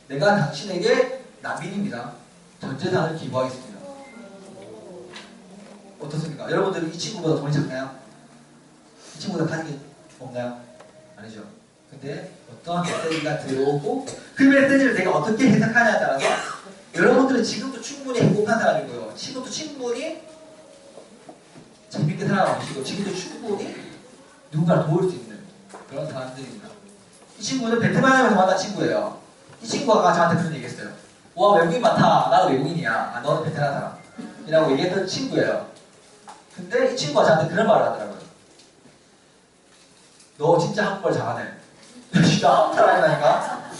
내가 당신에게 난민입니다. 전 재산을 기부하겠습니다. 어떻습니까? 여러분들은 이 친구보다 돈이 작나요? 이 친구보다 가진 게 없나요? 아니죠. 근데 어떠한 메시지가 들어오고 그 메시지를 내가 어떻게 해석하냐에 따라서 여러분들은 지금도 충분히 행복한 사람이고요. 지금도 충분히 재밌게 살아가시고 지금도 충분히 누군가를 도울 수 있는 그런 사람들입니다. 이 친구는 베트남에서 만난 친구예요. 이 친구가 저한테 그런 얘기 했어요. 와, 외국인 많다. 나도 외국인이야. 아, 너는 베트남 사람. 이라고 얘기했던 친구예요. 근데 이 친구가 저한테 그런 말을 하더라고요. 너 진짜 한국말 잘하네. 진짜 한국 사람이라니까?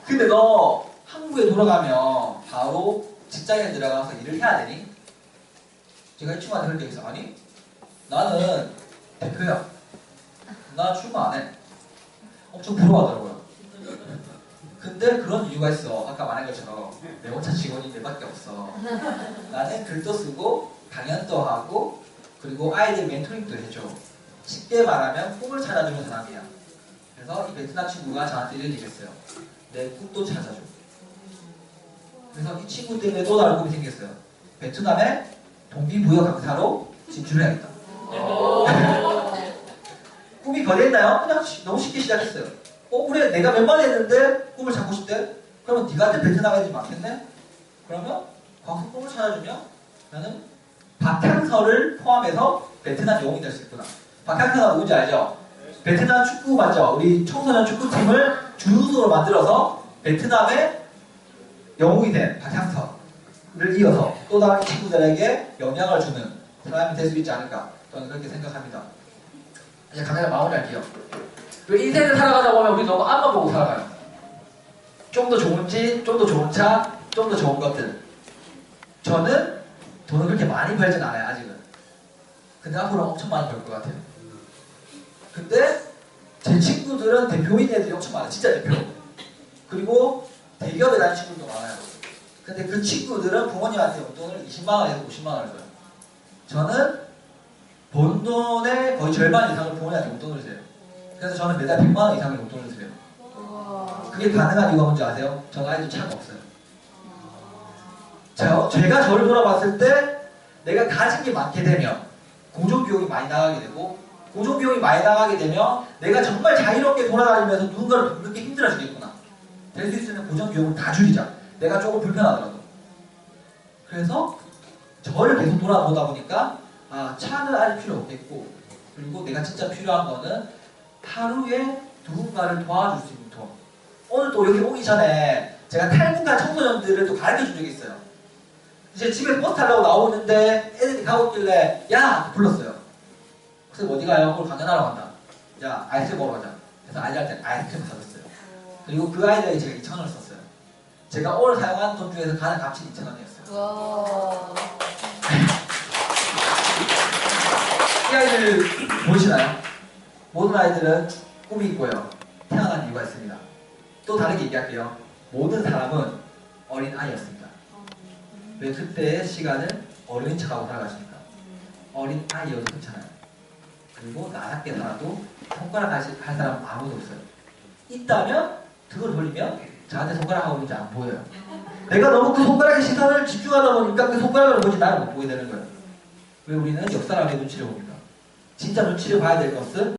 근데 너 한국에 돌아가면 바로 직장에 들어가서 일을 해야 되니? 제가 이 친구한테 그렇게 얘기했어요. 아니, 나는 대표야. 나 출근 안 해. 엄청 부러워하더라고요. 근데 그런 이유가 있어. 아까 말한 것처럼 매운차 직원이 내밖에 없어. 나는 글도 쓰고 강연도 하고 그리고 아이들 멘토링도 해줘. 쉽게 말하면 꿈을 찾아주는 사람이야. 그래서 이 베트남 친구가 저한테 이런 얘기 했어요. 내 꿈도 찾아줘. 그래서 이 친구 때문에 또 다른 꿈이 생겼어요. 베트남에 동기부여 강사로 진출해야겠다. 꿈이 거대했나요? 그냥 너무 쉽게 시작했어요. 그래, 내가 몇 번 했는데 꿈을 찾고 싶대? 그러면 네가 때 베트남 애들이 많겠네? 그러면 거기서 꿈을 찾아주면 나는 박향서를 포함해서 베트남 영웅이 될 수 있구나. 박향서가 누군지 알죠? 베트남 축구 맞죠? 우리 청소년 축구팀을 준우승으로 만들어서 베트남의 영웅이 된 박향서를 이어서 또 다른 친구들에게 영향을 주는 사람이 될 수 있지 않을까 저는 그렇게 생각합니다. 이제 강연을 마무리할게요. 인생을 살아가다 보면 우리 너무 앞만 보고 살아가요. 좀 더 좋은 집, 좀 더 좋은 차, 좀 더 좋은 것들. 저는 돈을 그렇게 많이 벌진 않아요, 아직은. 근데 앞으로 엄청 많이 벌 것 같아요. 근데 제 친구들은 대표인 애들이 엄청 많아요. 진짜 대표. 그리고 대기업에 다니는 친구들도 많아요. 근데 그 친구들은 부모님한테 용돈을 20만원에서 50만원을 줘요. 저는 번 돈의 거의 절반 이상을 부모님한테 용돈을 드려요. 그래서 저는 매달 100만원 이상의 용돈을 드려요. 그게 가능한 이유가 뭔지 아세요? 저는 아이도 차가 없어요. 제가 저를 돌아봤을 때 내가 가진 게 많게 되면 고정비용이 많이 나가게 되고 고정비용이 많이 나가게 되면 내가 정말 자유롭게 돌아다니면서 누군가를 돕는 게 힘들어지겠구나. 될 수 있으면 고정비용을 다 줄이자. 내가 조금 불편하더라도. 그래서 저를 계속 돌아보다 보니까 차는 아직 필요 없겠고 그리고 내가 진짜 필요한 거는 하루에 누군가를 도와줄 수 있는 돈. 오늘 또 여기 오기 전에 제가 탈북한 청소년들을 또 가르쳐 준 적이 있어요. 이제 집에 버스 타려고 나오는데 애들이 가고 있길래 야! 불렀어요. 그래서 어디 가요? 오늘 강연하러 간다. 야, 아이스크림 먹으러 가자. 그래서 아이들한테 아이스크림 사줬어요. 그리고 그 아이들에게 제가 2,000원을 썼어요. 제가 오늘 사용한 돈 중에서 가장 값진 2,000원이었어요. 와. 이 아이들 보시나요? 모든 아이들은 꿈이 있고요. 태어난 이유가 있습니다. 또 다르게 얘기할게요. 모든 사람은 어린 아이였습니다. 왜 그때의 시간을 어린인 척하고 살아가십니까? 어린 아이여도 괜찮아요. 그리고 나답게 살아도 손가락 할 사람 아무도 없어요. 있다면 등을 돌리면 저한테 손가락 하고 있는지 안 보여요. 내가 너무 그 손가락에 시선을 집중하다 보니까 그 손가락을 보지 나를 못 보게 되는 거예요. 왜 우리는 옆 사람의 눈치를 봅니까? 진짜 눈치를 봐야 될 것은